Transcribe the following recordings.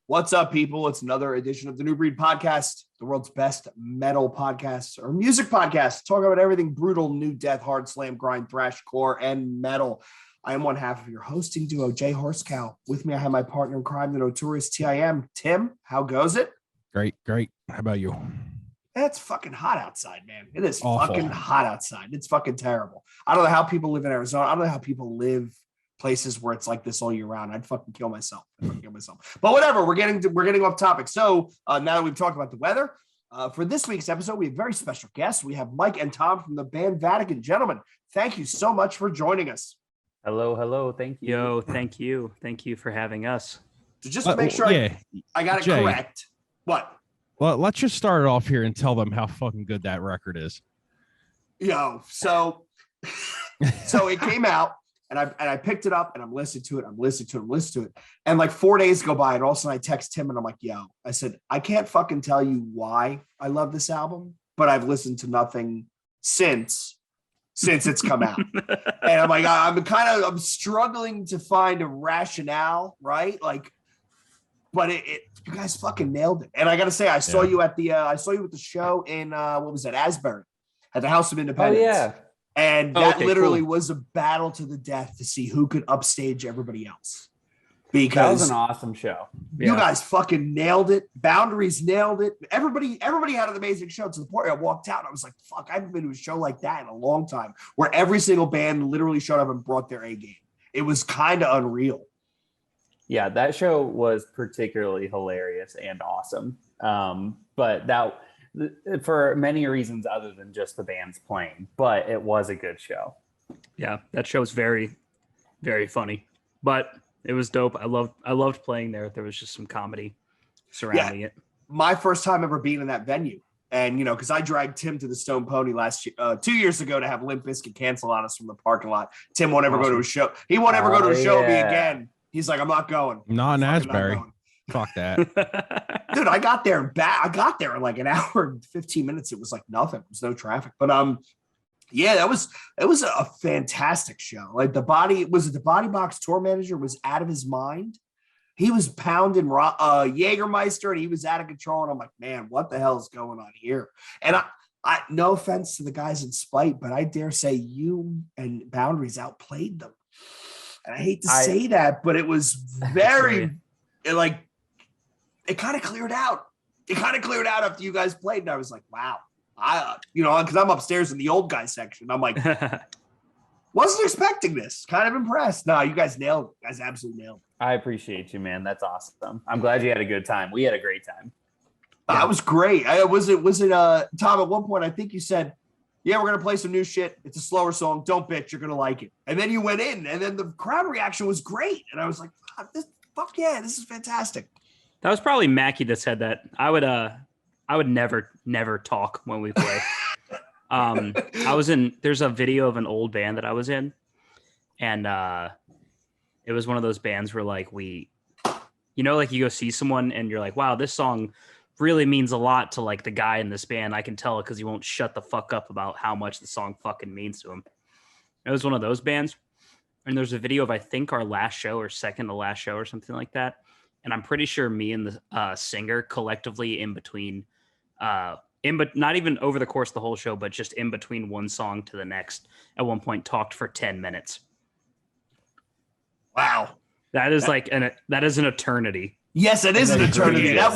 What's up, people? It's another edition of the New Breed Podcast, the world's best metal podcast or music podcast. Talk about everything brutal, new death, hard slam, grind, thrash, core, and metal. I am one half of your hosting duo, Jay Horsecow. With me, I have my partner in crime, the notorious TIM. Tim, how goes it? Great. How about you? It's fucking hot outside, man. It is Awful. Fucking hot outside. It's fucking terrible. I don't know how people live in Arizona. I don't know how people live places where it's like this all year round. I'd fucking kill myself. But whatever. We're getting off topic. So now that we've talked about the weather, for this week's episode, we have very special guests. We have Mike and Tom from the band Vatican. Gentlemen, thank you so much for joining us. Hello. Thank you. Yo, thank you for having us. So just to make sure I got it Jay, correct. What? Well, let's just start it off here and tell them how fucking good that record is. Yo, so it came out. And I picked it up and I'm listening to it. And like 4 days go by and all of a sudden I text Tim and I'm like, yo, I said, I can't fucking tell you why I love this album, but I've listened to nothing since it's come out. And I'm like, I'm struggling to find a rationale, right? Like, but you guys fucking nailed it. And I got to say, I saw you at the show in, what was that? Asbury at the House of Independence. Oh, yeah. And that literally was a battle to the death to see who could upstage everybody else. Because that was an awesome show. You guys fucking nailed it. Boundaries nailed it. Everybody had an amazing show to the point where I walked out and I was like, fuck, I haven't been to a show like that in a long time, where every single band literally showed up and brought their A game. It was kind of unreal. Yeah, that show was particularly hilarious and awesome. But that, for many reasons other than just the bands playing, but it was a good show. Yeah, that show was very, very funny, but it was dope. I loved playing there. There was just some comedy surrounding it. My first time ever being in that venue. And, you know, because I dragged Tim to the Stone Pony last year, 2 years ago, to have Limp Bizkit cancel on us from the parking lot. Tim won't ever go to a show. He won't ever go to a show with me again. He's like, I'm not going. Not in Asbury. Fuck that. Dude, I got there in like an hour and 15 minutes. It was like nothing. There was no traffic. But it was a fantastic show. Like the Body Box tour manager was out of his mind. He was pounding Jägermeister and he was out of control. And I'm like, man, what the hell is going on here? And I no offense to the guys in Spite, but I dare say you and Boundaries outplayed them. And I hate to say that, but it was very it kind of cleared out. It kind of cleared out after you guys played. And I was like, wow. Because I'm upstairs in the old guy section. I'm like, wasn't expecting this. Kind of impressed. No, you guys nailed it. You guys absolutely nailed it. I appreciate you, man. That's awesome. I'm glad you had a good time. We had a great time. That was great. Was it Tom, at one point, I think you said, yeah, we're going to play some new shit. It's a slower song. Don't bitch. You're going to like it. And then you went in and then the crowd reaction was great. And I was like, fuck yeah, this is fantastic. That was probably Mackie that said that. I would never talk when we play. There's a video of an old band that I was in, and it was one of those bands where like you go see someone and you're like, wow, this song really means a lot to like the guy in this band. I can tell it because he won't shut the fuck up about how much the song fucking means to him. It was one of those bands. And there's a video of, I think, our last show or second to last show or something like that. And I'm pretty sure me and the singer collectively in between, not even over the course of the whole show, but just in between one song to the next, at one point talked for 10 minutes. Wow. That is that is an eternity. Yes, it is an eternity. That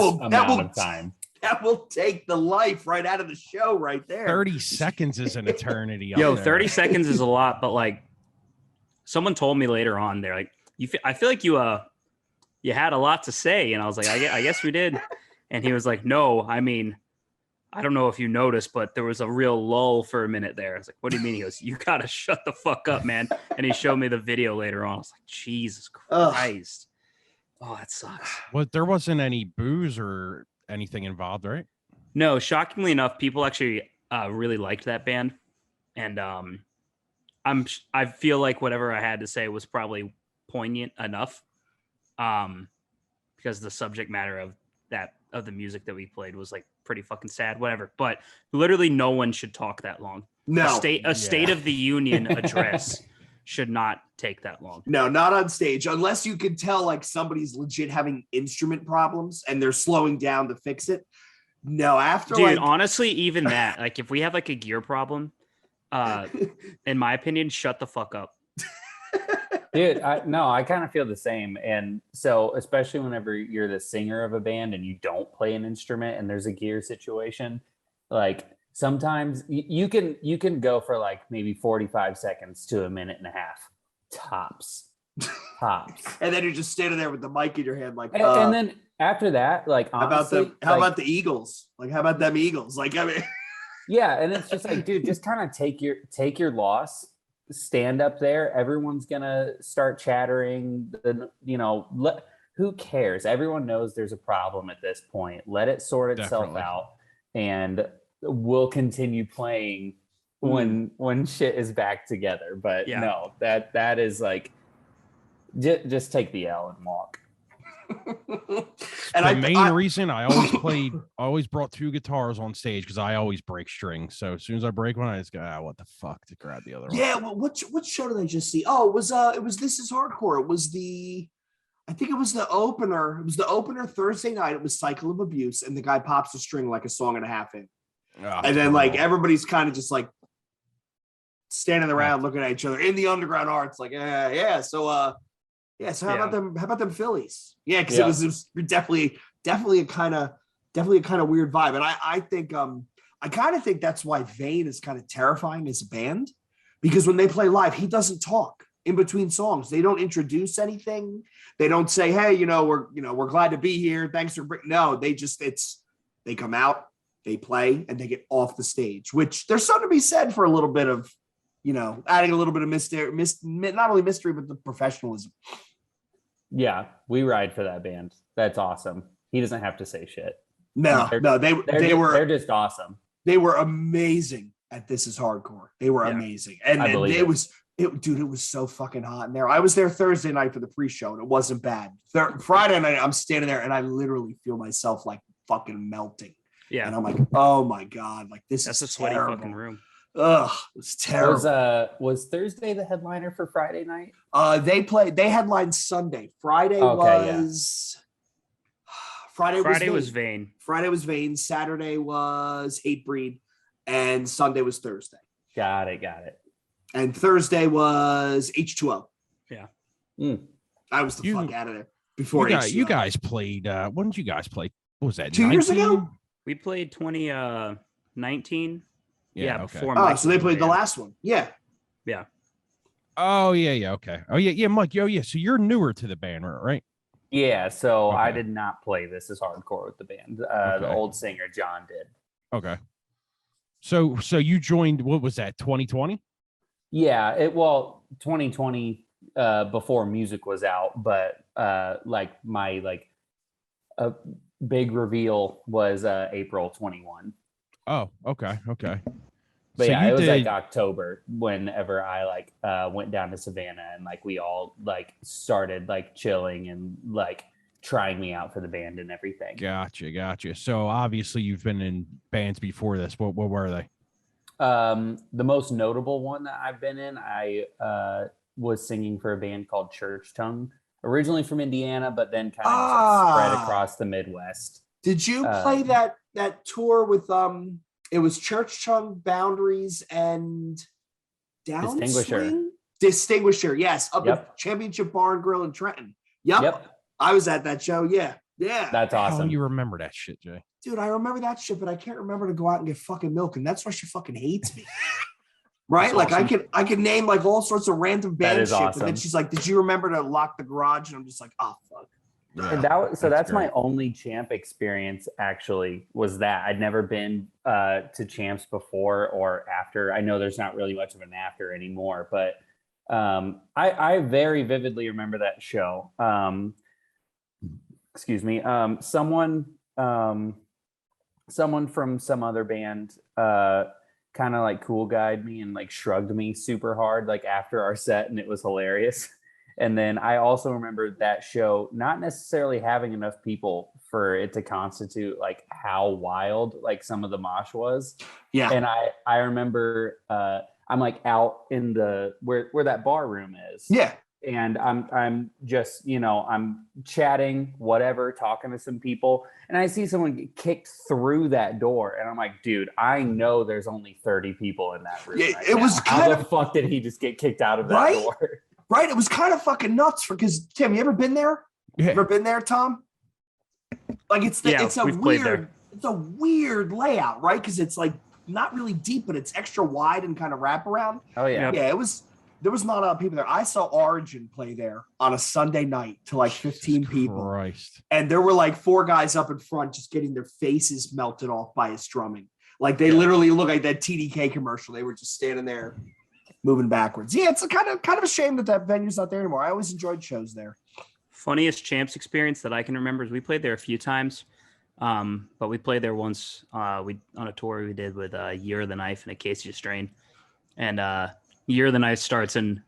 will take the life right out of the show right there. 30 seconds is an eternity. Yo, 30 seconds is a lot, but like someone told me later on, they're like, I feel like you had a lot to say. And I was like, I guess we did. And he was like, no, I mean, I don't know if you noticed, but there was a real lull for a minute there. I was like, what do you mean? He goes, you got to shut the fuck up, man. And he showed me the video later on. I was like, Jesus Christ. Ugh. Oh, that sucks. Well, there wasn't any booze or anything involved, right? No, shockingly enough, people actually really liked that band. And I feel like whatever I had to say was probably poignant enough. Because the subject matter of the music that we played was like pretty fucking sad, whatever. But literally no one should talk that long. No. A state of the union address should not take that long. No, not on stage, unless you can tell like somebody's legit having instrument problems and they're slowing down to fix it. No, after Dude, like honestly, even that, like if we have like a gear problem, in my opinion, shut the fuck up. Dude, I kind of feel the same. And so, especially whenever you're the singer of a band and you don't play an instrument and there's a gear situation, like sometimes you can go for like maybe 45 seconds to a minute and a half, tops. and then you're just standing there with the mic in your hand, like, And then after that, like, honestly, how about the Eagles? Like, how about them Eagles? Like, I mean, yeah, and it's just like, dude, just kind of take your loss, stand up there. Everyone's gonna start chattering. Who cares? Everyone knows there's a problem at this point. Let it sort itself Definitely. out, and we'll continue playing when shit is back together. But Yeah. no, that is like, just take the L and walk. And the main reason I always brought 2 guitars on stage because I always break strings. So as soon as I break one, I just go, what the fuck, to grab the other one. yeah. Well, what show did I just see? Oh, it was This Is Hardcore. It was I think it was the opener. It was the opener Thursday night. It was Cycle of Abuse, and the guy pops a string like a song and a half in, and then like everybody's kind of just like standing around looking at each other in the underground arts, like yeah. So how about them? How about them Phillies? Yeah, because it was definitely a kind of weird vibe, and I think I kind of think that's why Vane is kind of terrifying as a band, because when they play live, he doesn't talk in between songs. They don't introduce anything. They don't say, hey, we're glad to be here. Thanks for bringing. No, they come out, they play, and they get off the stage, which there's something to be said for a little bit of, adding a little bit of mystery, not only mystery, but the professionalism. Yeah, we ride for that band. That's awesome. He doesn't have to say shit. No, they're just awesome. They were amazing at This Is Hardcore. They were amazing. And it was so fucking hot in there. I was there Thursday night for the pre-show and it wasn't bad. Friday night, I'm standing there and I literally feel myself like fucking melting. Yeah. And I'm like, oh my God, like that's a sweaty terrible. fucking room. Ugh, it's terrible. Was Thursday the headliner for Friday night? They headlined Sunday. Friday was Vane. Friday was Vane. Saturday was Hatebreed, and Sunday was Thursday. Got it. And Thursday was H2O. Yeah. I was the fuck out of there before H2O. You guys played. When did you guys play? What was that? 2 years ago? We played 2019. Yeah. Okay. Oh, so they played the last one. Yeah. Yeah. Oh yeah. Okay. Oh yeah, Mike. Oh yeah. So you're newer to the band, right? Yeah. So Okay. I did not play This Is Hardcore with the band. The old singer John did. Okay. So you joined. What was that? 2020? Yeah. 2020 before music was out, but my big reveal was April 21. Oh, okay. But So yeah, you it was did- like October whenever I went down to Savannah and we all started chilling and trying me out for the band and everything. Gotcha. So obviously you've been in bands before this. What were they? The most notable one that I've been in, I was singing for a band called Church Tongue, originally from Indiana, but then kind of spread across the Midwest. Did you play that tour with it was Church Tongue, Boundaries, and Downswing? Distinguisher, yes, up at Championship Bar and Grill in Trenton. Yep. I was at that show. Yeah. That's awesome. How do you remember that shit, Jay? Dude, I remember that shit, but I can't remember to go out and get fucking milk, and that's why she fucking hates me. Right? That's awesome. I could name all sorts of random band shit, awesome. and then she's like, "Did you remember to lock the garage?" And I'm just like, "Oh fuck." Yeah, that's my only Champ experience. Actually, was that I'd never been to Champs before or after. I know there's not really much of an after anymore, but I very vividly remember that show. Excuse me. Someone from some other band kind of cool guyed me and shrugged me super hard after our set, and it was hilarious. And then I also remember that show not necessarily having enough people for it to constitute how wild some of the mosh was. Yeah. And I remember I'm like out in the where that bar room is. Yeah. And I'm just, I'm chatting, whatever, talking to some people, and I see someone get kicked through that door, and I'm like, dude, I know there's only 30 people in that room. Yeah, right it now. was How kind the fuck did he just get kicked out of that Right? door? Right. It was kind of fucking nuts because Tim, you ever been there? Yeah. Ever been there, Tom? Like it's a we've played there. weird, it's a weird layout, right? Because it's like not really deep, but it's extra wide and kind of wraparound. Oh yeah. Yeah, there was not a lot of people there. I saw Origin play there on a Sunday night to like 15 Jesus people. Christ. And there were like 4 guys up in front just getting their faces melted off by his drumming. Like they literally look like that TDK commercial. They were just standing there moving backwards. Yeah, it's a kind of a shame that venue's not there anymore. I always enjoyed shows there. Funniest Champs experience that I can remember is we played there a few times. But we played there once on a tour we did with Year of the Knife and Acacia Strain. And Year of the Knife starts and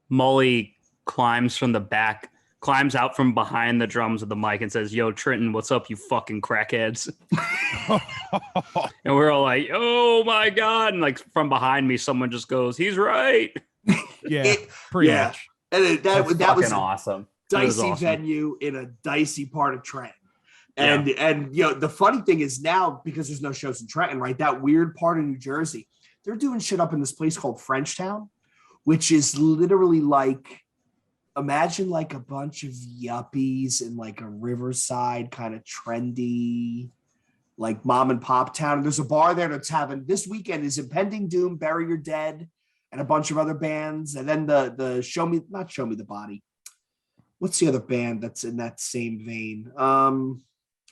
Molly climbs out from behind the drums of the mic and says, "Yo, Trenton, what's up, you fucking crackheads?" And we're all like, "Oh my God." And like from behind me, someone just goes, "He's right." Yeah, pretty yeah. much. And that was fucking awesome. dicey awesome. venue in a dicey part of Trenton. And the funny thing is now, because there's no shows in Trenton, right? That weird part of New Jersey, they're doing shit up in this place called Frenchtown, which is literally like, imagine like a bunch of yuppies in like a Riverside kind of trendy, like mom and pop town. And there's a bar there that's having this weekend is Impending Doom, Bury Your Dead, and a bunch of other bands. And then the Show Me the Body. What's the other band that's in that same vein?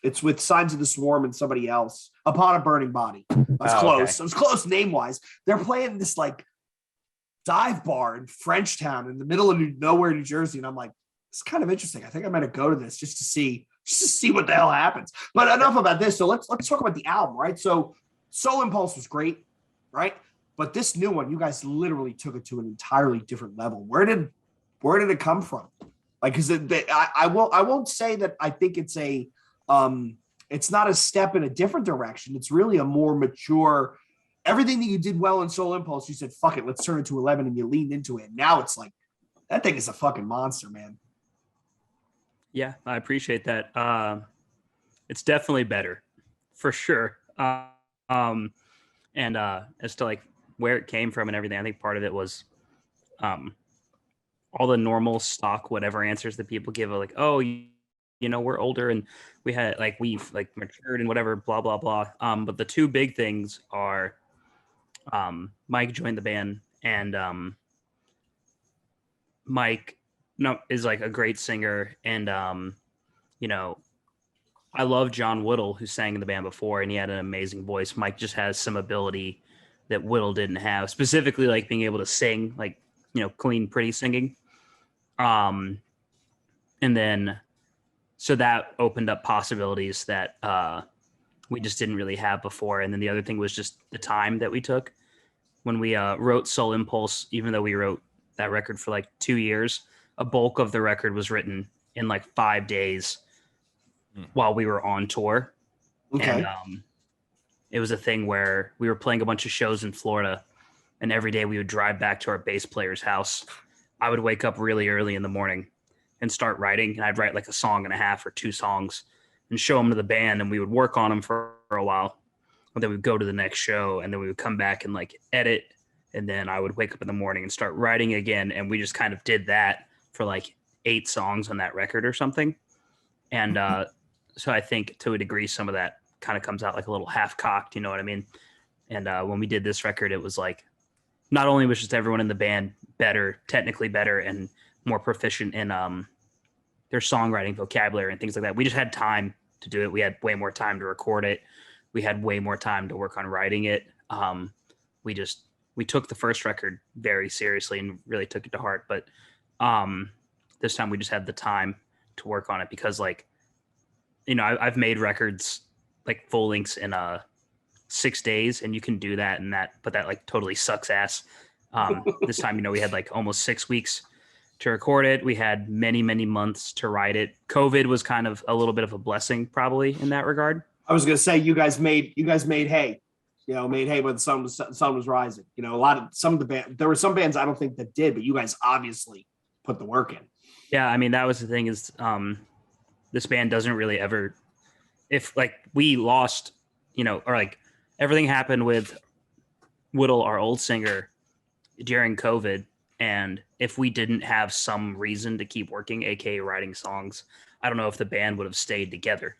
It's with Signs of the Swarm and somebody else. Upon a Burning Body. That's close. Okay. It was close name-wise. They're playing this like dive bar in Frenchtown in the middle of nowhere, New Jersey. And I'm like, it's kind of interesting. I think I'm gonna go to this just to see what the hell happens. But enough about this. So let's talk about the album, right? So Soul Impulse was great, right? But this new one, you guys literally took it to an entirely different level. Where did it come from? Like, because I won't say that I think it's it's not a step in a different direction. It's really a more mature. Everything that you did well in Soul Impulse, you said, "Fuck it, let's turn it to 11," and you leaned into it. Now it's like that thing is a fucking monster, man. Yeah, I appreciate that. It's definitely better, for sure. And as to like where it came from and everything, I think part of it was all the normal stock whatever answers that people give, like, "Oh, we're older and we had like we've like matured and whatever, blah blah blah." But the two big things are Mike joined the band, and Mike is like a great singer, and I love John Whittle, who sang in the band before, and he had an amazing voice. Mike just has some ability that Whittle didn't have, specifically like being able to sing, like, clean, pretty singing. And then so that opened up possibilities that we just didn't really have before. And then the other thing was just the time that we took when we wrote Soul Impulse. Even though we wrote that record for like 2 years, a bulk of the record was written in like 5 days while we were on tour. Okay. And it was a thing where we were playing a bunch of shows in Florida, and every day we would drive back to our bass player's house. I would wake up really early in the morning and start writing, and I'd write like a song and a half or 2 songs and show them to the band, and we would work on them for a while, and then we'd go to the next show, and then we would come back and like edit, and then I would wake up in the morning and start writing again, and we just kind of did that for like 8 songs on that record or something. And so I think to a degree some of that kind of comes out like a little half-cocked, you know what I mean? And when we did this record, it was like not only was just everyone in the band better, technically better, and more proficient in their songwriting vocabulary and things like that. We just had time to do it. We had way more time to record it. We had way more time to work on writing it. We took the first record very seriously and really took it to heart. But this time we just had the time to work on it because, like, I've made records like full lengths in 6 days, and you can do that but that like totally sucks ass. This time, we had like almost 6 weeks to record it. We had many, many months to write it. COVID was kind of a little bit of a blessing probably in that regard. I was going to say, you guys made hay. made hay when the sun was rising. There were some bands I don't think that did, but you guys obviously put the work in. Yeah, I mean, that was the thing is this band doesn't really ever, if like we lost, or like everything happened with Whittle, our old singer, during COVID. And if we didn't have some reason to keep working, aka writing songs, I don't know if the band would have stayed together.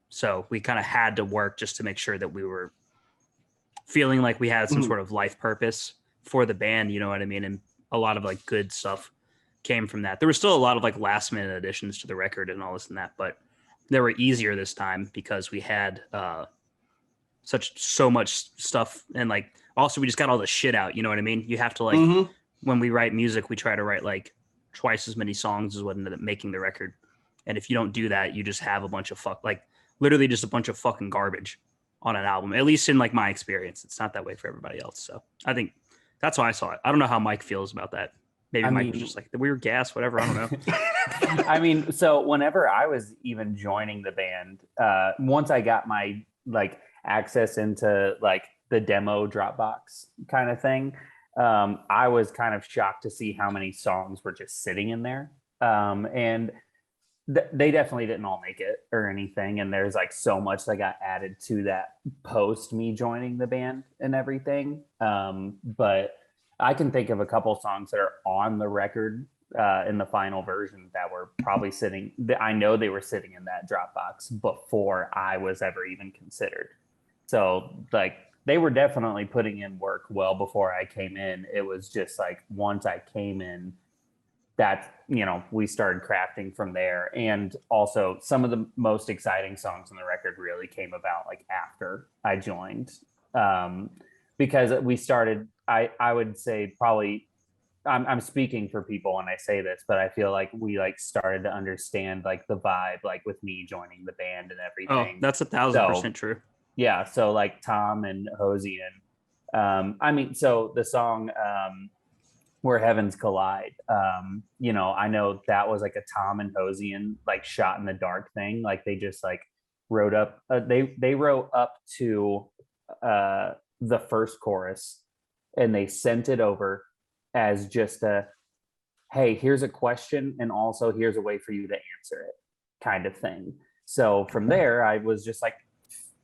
So we kind of had to work just to make sure that we were feeling like we had some sort of life purpose for the band, you know what I mean? And a lot of like good stuff came from that. There was still a lot of like last minute additions to the record and all this and that, but they were easier this time because we had so much stuff. And like, also we just got all the shit out. You know what I mean? You have to like, when we write music, we try to write like twice as many songs as what ended up making the record. And if you don't do that, you just have a bunch of literally just a bunch of fucking garbage on an album, at least in like my experience. It's not that way for everybody else. So I think that's why I saw it. I don't know how Mike feels about that. Maybe Mike was just like the weird gas, whatever. I don't know. I mean, so whenever I was even joining the band, once I got my like access into like the demo Dropbox kind of thing, I was kind of shocked to see how many songs were just sitting in there. And they definitely didn't all make it or anything. And there's like so much that got added to that post me joining the band and everything. But I can think of a couple songs that are on the record in the final version that were probably sitting. I know they were sitting in that Dropbox before I was ever even considered. So like they were definitely putting in work well before I came in. It was just like once I came in, that we started crafting from there. And also some of the most exciting songs on the record really came about like after I joined, because we started. I would say probably I'm speaking for people when I say this, but I feel like we like started to understand like the vibe, like with me joining the band and everything. Oh, that's 1,000% true. Yeah. So like Tom and Hosey and so the song Where Heavens Collide, I know that was like a Tom and Hosian like shot in the dark thing. Like they just like wrote up, they wrote up to the first chorus and they sent it over as just hey, here's a question and also here's a way for you to answer it kind of thing. So from there, I was just like,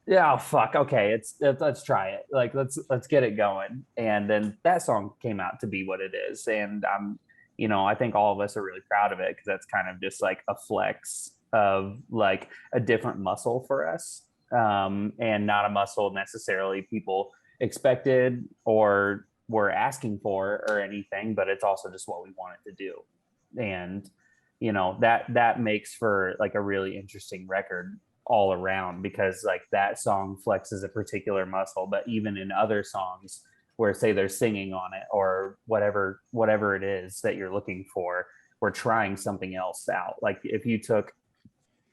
yeah, oh, fuck. Okay, let's try it. Like let's get it going. And then that song came out to be what it is. And I think all of us are really proud of it because that's kind of just like a flex of like a different muscle for us, and not a muscle necessarily people expected or were asking for or anything, but it's also just what we wanted to do. And that makes for like a really interesting record all around, because like that song flexes a particular muscle, but even in other songs where say they're singing on it or whatever it is that you're looking for, we're trying something else out. Like if you took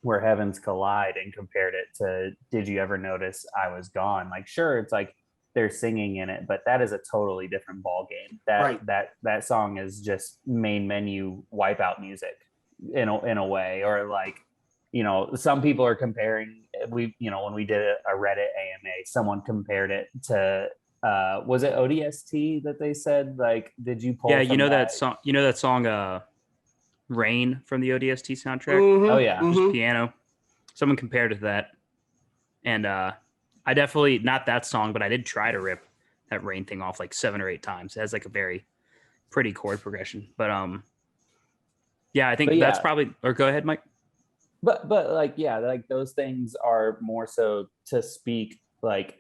Where Heavens Collide and compared it to Did You Ever Notice I Was Gone, like sure, it's like they're singing in it, but that is a totally different ball game. That song is just main menu wipeout music in a way. Or like some people are comparing, when we did a Reddit AMA, someone compared it to was it ODST that they said, like, did you pull that song Rain from the ODST soundtrack? Oh yeah. Just piano. Someone compared it to that. And I definitely, not that song, but I did try to rip that Rain thing off like 7 or 8 times. It has like a very pretty chord progression. But I think that's probably, or go ahead, Mike. But like, yeah, like those things are more so to speak like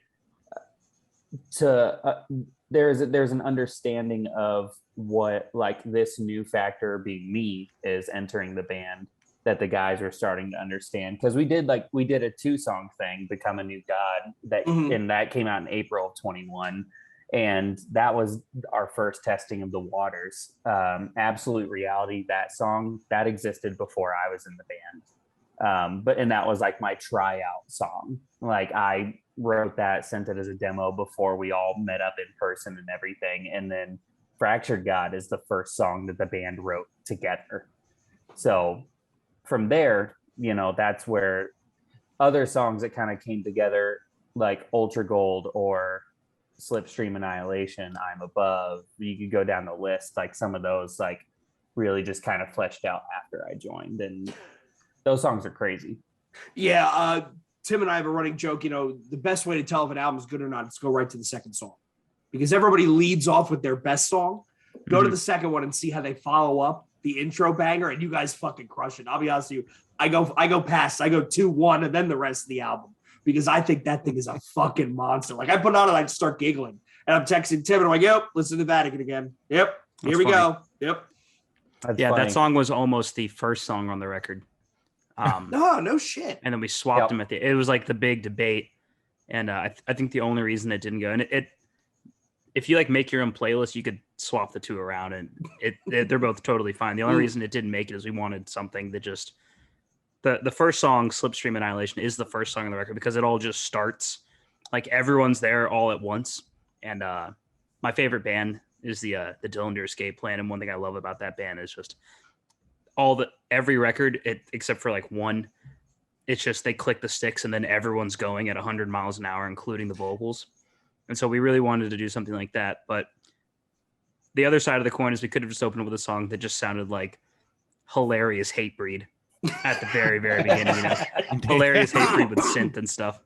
to there's an understanding of what like this new factor being me is entering the band that the guys are starting to understand. Because we did a 2-song thing, Become a New God, that and that came out in April of 21, and that was our first testing of the waters. Absolute Reality, that song that existed before I was in the band. But that was like my tryout song. Like I wrote that, sent it as a demo before we all met up in person and everything. And then Fractured God is the first song that the band wrote together. So from there, that's where other songs that kind of came together like Ultra Gold or Slipstream Annihilation, I'm Above. You could go down the list. Like some of those like really just kind of fleshed out after I joined, and those songs are crazy. Yeah, Tim and I have a running joke. The best way to tell if an album is good or not is go right to the second song, because everybody leads off with their best song. Go to the second one and see how they follow up the intro banger, and you guys fucking crush it. I'll be honest with you. I go past. I go 2-1, and then the rest of the album, because I think that thing is a fucking monster. Like I put it on and I start giggling, and I'm texting Tim and I'm like, "Yep, listen to Vatican again. Yep, here we go. Yep." That's Yeah, funny. that song was almost the first song on the record. No shit. And then we swapped them it was like the big debate, and I think the only reason it didn't go, and it if you like make your own playlist, you could swap the two around, and they're both totally fine. The only reason it didn't make it is we wanted something that just the first song, Slipstream Annihilation, is the first song on the record because it all just starts like everyone's there all at once. And my favorite band is the Dillinger Escape Plan, and one thing I love about that band is just every record, except for like one, it's just they click the sticks and then everyone's going at 100 miles an hour, including the vocals. And so we really wanted to do something like that. But the other side of the coin is we could have just opened with a song that just sounded like hilarious Hatebreed at the very, very beginning. Hilarious Hatebreed with synth and stuff.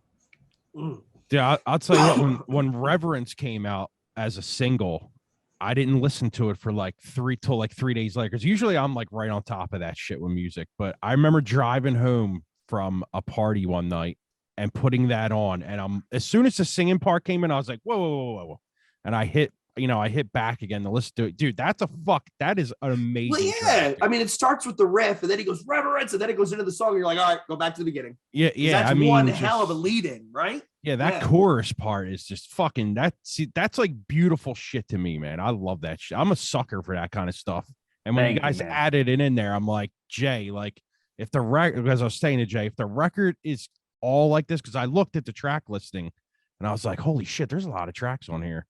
Yeah, I'll tell you what, when Reverence came out as a single, I didn't listen to it for like 3 days later, because usually I'm like right on top of that shit with music. But I remember driving home from a party one night and putting that on, and as soon as the singing part came in, I was like, whoa, and I hit back again to listen to it. Dude, that is an amazing track, dude. I mean, it starts with the riff, and then he goes Reverence, and then it goes into the song, and you're like, all right, go back to the beginning. Yeah, that's one hell of a lead in, right? Yeah, that chorus part is just fucking that's like beautiful shit to me, man. I love that shit. I'm a sucker for that kind of stuff. And when you guys added it in there, I'm like, Jay, like if the record, as I was saying to Jay, if the record is all like this, because I looked at the track listing and I was like, holy shit, there's a lot of tracks on here.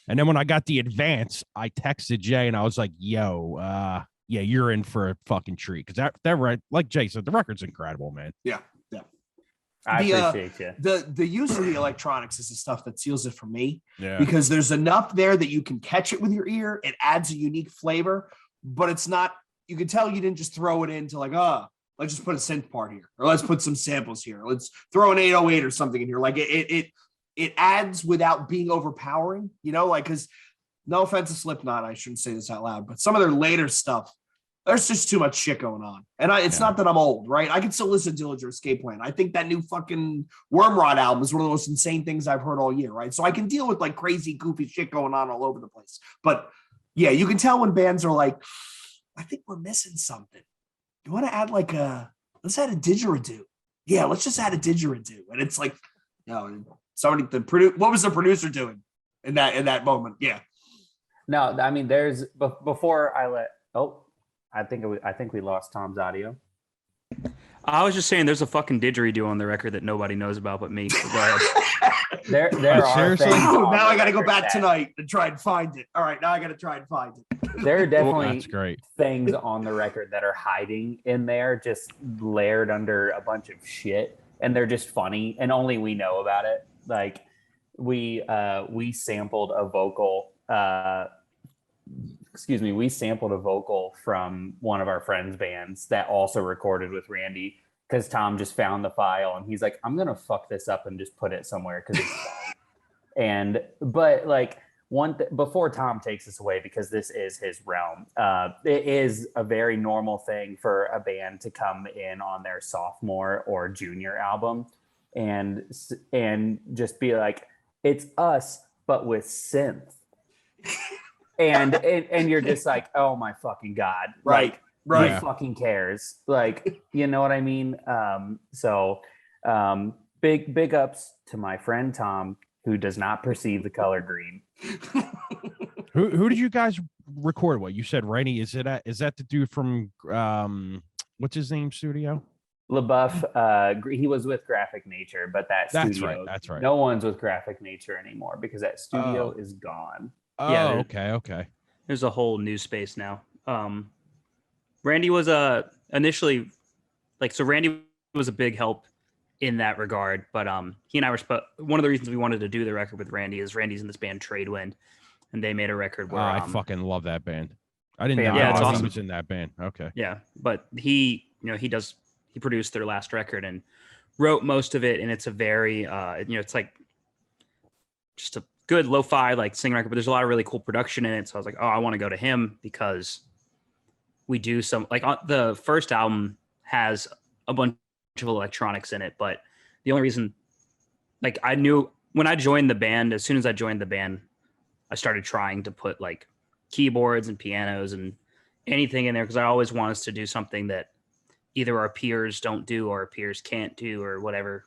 And then when I got the advance, I texted Jay and I was like, yo, yeah, you're in for a fucking treat. Because that like Jay said, the record's incredible, man. Yeah. I appreciate you. The use of the electronics is the stuff that seals it for me. Yeah. Because there's enough there that you can catch it with your ear. It adds a unique flavor, but it's not, you can tell you didn't just throw it into like, let's just put a synth part here, or let's put some samples here. Let's throw an 808 or something in here. Like it adds without being overpowering, like, because no offense to Slipknot, I shouldn't say this out loud, but some of their later stuff, there's just too much shit going on. And it's not that I'm old, right? I can still listen to Dillinger Escape Plan. I think that new fucking Wormrod album is one of the most insane things I've heard all year, right? So I can deal with like crazy, goofy shit going on all over the place. But yeah, you can tell when bands are like, I think we're missing something. You want to add like let's add a didgeridoo. Yeah, let's just add a didgeridoo. And it's like, somebody, what was the producer doing in that moment? Yeah. No, I mean, there's before I I think we lost Tom's audio. I was just saying there's a fucking didgeridoo on the record that nobody knows about but me. Go ahead. There are seriously? things on now the I got to go back record tonight and try and find it. All right, now I got to try and find it. There are definitely That's great. things on the record that are hiding in there, just layered under a bunch of shit, and they're just funny, and only we know about it. Like we sampled a vocal. We sampled a vocal from one of our friends' bands that also recorded with Randy, because Tom just found the file and he's like, I'm gonna fuck this up and just put it somewhere because it's but like before Tom takes us away, because this is his realm, it is a very normal thing for a band to come in on their sophomore or junior album and just be like, it's us but with synth. And you're just like, oh my fucking God. Right. Like, Right. who fucking cares? Like, you know what I mean? Big ups to my friend Tom, who does not perceive the color green. Who did you guys record? What you said, Rainey? Is that the dude from what's his name? Studio? LaBeouf. He was with Graphic Nature, but that's studio. That's right. No one's with Graphic Nature anymore because that studio is gone. Oh, Yeah, okay. There's a whole new space now. Randy was initially Randy was a big help in that regard. But he and I were one of the reasons we wanted to do the record with Randy is Randy's in this band Tradewind, and they made a record where I fucking love that band. I didn't know Yeah, it's he awesome. was in that band. Okay. Yeah, but he produced their last record and wrote most of it, and it's a very it's like just a good lo-fi like sing record, but there's a lot of really cool production in it. So I was like, oh, I want to go to him because we do some like the first album has a bunch of electronics in it, but the only reason like I knew when I joined the band, as soon as I joined the band, I started trying to put like keyboards and pianos and anything in there because I always want us to do something that either our peers don't do or our peers can't do or whatever.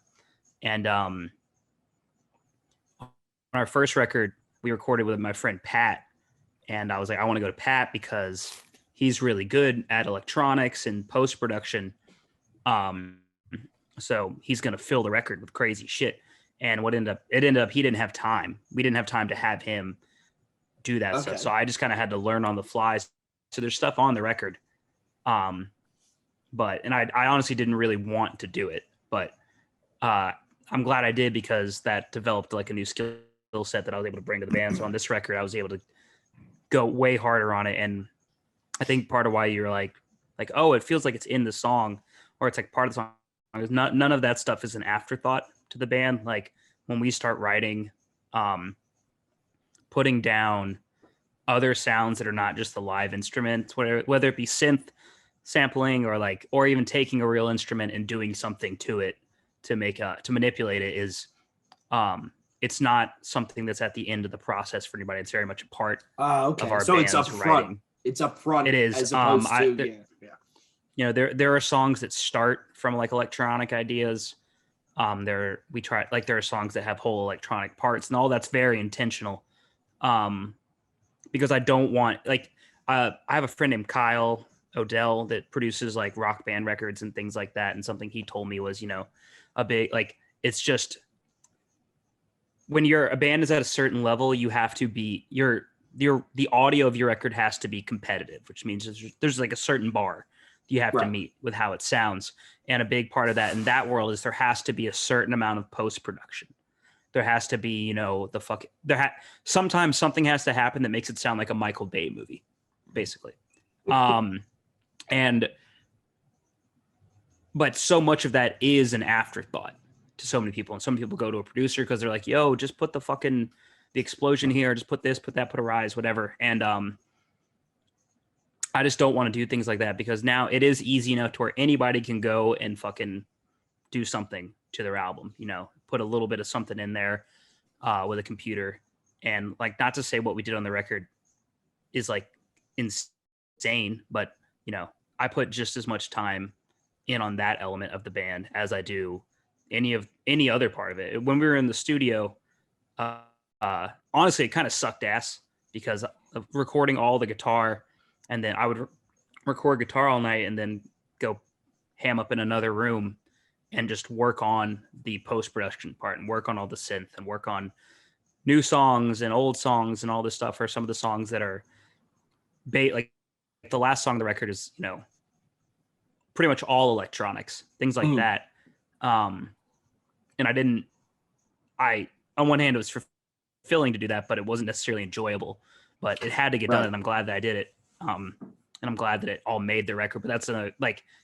And on our first record, we recorded with my friend Pat, and I was like, I want to go to Pat because he's really good at electronics and post-production. So he's going to fill the record with crazy shit. And it ended up, he didn't have time. We didn't have time to have him do that stuff. So I just kind of had to learn on the fly. So there's stuff on the record. I honestly didn't really want to do it, but I'm glad I did because that developed like a new skill set that I was able to bring to the band. So on this record, I was able to go way harder on it. And I think part of why you're like, oh, it feels like it's in the song or it's like part of the song. Is none of that stuff is an afterthought to the band. Like when we start writing, putting down other sounds that are not just the live instruments, whether it be synth sampling or even taking a real instrument and doing something to it to manipulate it is it's not something that's at the end of the process for anybody. It's very much a part of our so band's it's up writing. front. It's up front. It is. As opposed to There are songs that start from like electronic ideas. There are songs that have whole electronic parts, and all that's very intentional. Because I don't want I have a friend named Kyle Odell that produces like rock band records and things like that. And something he told me was, a big it's just when a band is at a certain level, you have to be the audio of your record has to be competitive, which means there's like a certain bar you have to meet with how it sounds. And a big part of that in that world is there has to be a certain amount of post-production. There has to be, sometimes something has to happen that makes it sound like a Michael Bay movie, basically. But so much of that is an afterthought to so many people. And some people go to a producer because they're like, yo, just put the explosion here, just put this, put that, put a rise, whatever. And I just don't want to do things like that because now it is easy enough to where anybody can go and fucking do something to their album, put a little bit of something in there with a computer. And like, not to say what we did on the record is like insane, but I put just as much time in on that element of the band as I do any other part of it. When we were in the studio, honestly, it kind of sucked ass because of recording all the guitar, and then I would record guitar all night and then go ham up in another room and just work on the post-production part and work on all the synth and work on new songs and old songs and all this stuff for some of the songs that are like the last song of the record is, pretty much all electronics, things like that. And on one hand, it was fulfilling to do that, but it wasn't necessarily enjoyable, but it had to get done. And I'm glad that I did it. And I'm glad that it all made the record, but that's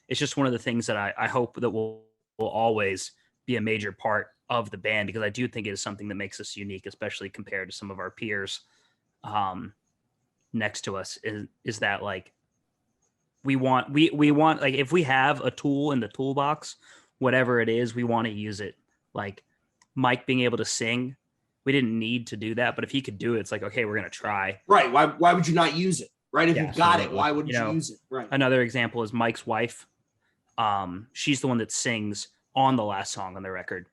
it's just one of the things that I hope that will always be a major part of the band, because I do think it is something that makes us unique, especially compared to some of our peers next to us is that like, we want like, if we have a tool in the toolbox, whatever it is, we want to use it. Like Mike being able to sing, we didn't need to do that, but if he could do it, it's like, okay, we're going to try. Right. Why would you not use it? Right. If you've got it, why wouldn't you use it? Right. Another example is Mike's wife. She's the one that sings on the last song on the record.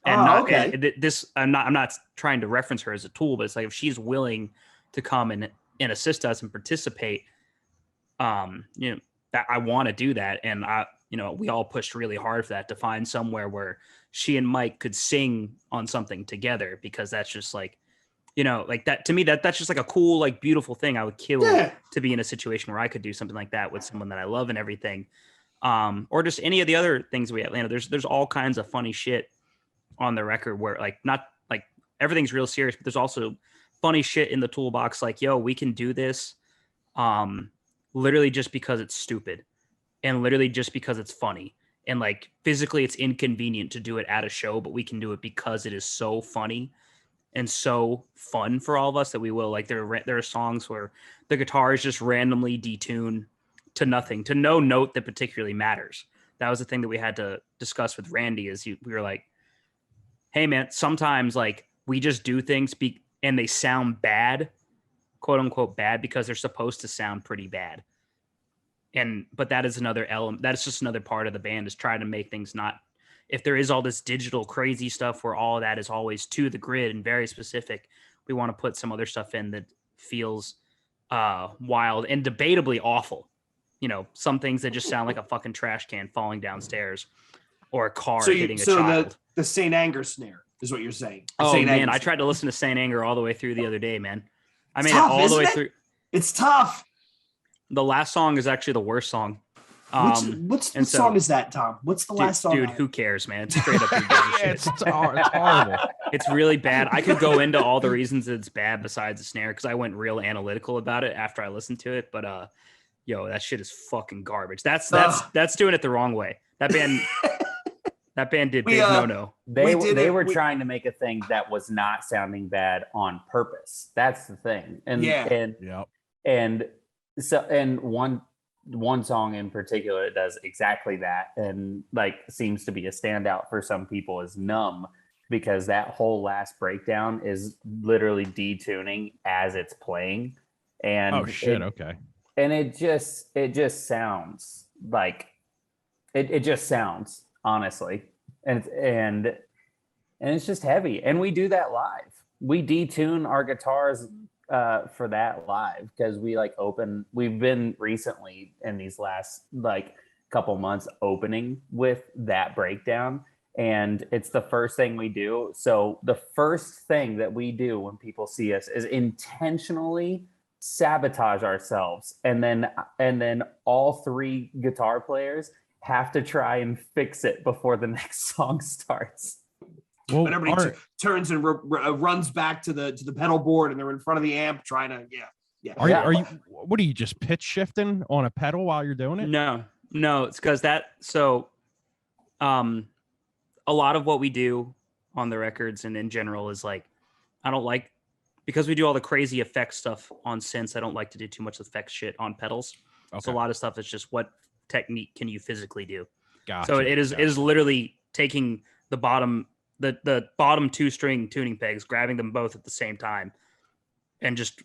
And I'm not trying to reference her as a tool, but it's like, if she's willing to come and assist us and participate, that I want to do that. And we all pushed really hard for that, to find somewhere where she and Mike could sing on something together, because that's just like, like that to me, that's just like a cool, like beautiful thing. I would kill to be in a situation where I could do something like that with someone that I love and everything. or just any of the other things we have. You know, there's all kinds of funny shit on the record where like not like everything's real serious, but there's also funny shit in the toolbox. Like, yo, we can do this, literally just because it's stupid, and literally just because it's funny, and like physically it's inconvenient to do it at a show, but we can do it because it is so funny and so fun for all of us that we will. Like there are songs where the guitar is just randomly detuned to nothing, to no note that particularly matters. That was the thing that we had to discuss with Randy. We were like, hey man, sometimes like we just do things and they sound bad, quote unquote bad, because they're supposed to sound pretty bad. But that is another element. That is just another part of the band, is trying to make things not, if there is all this digital crazy stuff where all of that is always to the grid and very specific, we want to put some other stuff in that feels wild and debatably awful. You know, some things that just sound like a fucking trash can falling downstairs or a car hitting a child. The Saint Anger snare is what you're saying. Oh Saint man, Anger I snare. tried to listen to Saint Anger all the way through the other day, man. I made tough, it all the way isn't it? through. It's tough. The last song is actually the worst song. What song is that, Tom? What's the last song? Dude, who cares, man? It's straight up who gives a shit. It's horrible. It's really bad. I could go into all the reasons that it's bad besides the snare, because I went real analytical about it after I listened to it. But yo, that shit is fucking garbage. That's doing it the wrong way. That band did big no. They were trying to make a thing that was not sounding bad on purpose. That's the thing. And one song in particular does exactly that, and like seems to be a standout for some people, is Numb, because that whole last breakdown is literally detuning as it's playing. And okay. And it just sounds like it just sounds, honestly. And it's just heavy. And we do that live. We detune our guitars for that live, because we've been recently in these last like couple months opening with that breakdown, and it's the first thing we do. So the first thing that we do when people see us is intentionally sabotage ourselves, and then all three guitar players have to try and fix it before the next song starts. Well, but everybody turns and runs back to the pedal board, and they're in front of the amp trying to Are you? What are you, just pitch shifting on a pedal while you're doing it? No, it's because a lot of what we do on the records and in general is like, I don't like, because we do all the crazy effect stuff on synths, I don't like to do too much effect shit on pedals. Okay. So a lot of stuff is just, what technique can you physically do? Gotcha. So it is literally taking the bottom two string tuning pegs, grabbing them both at the same time, and just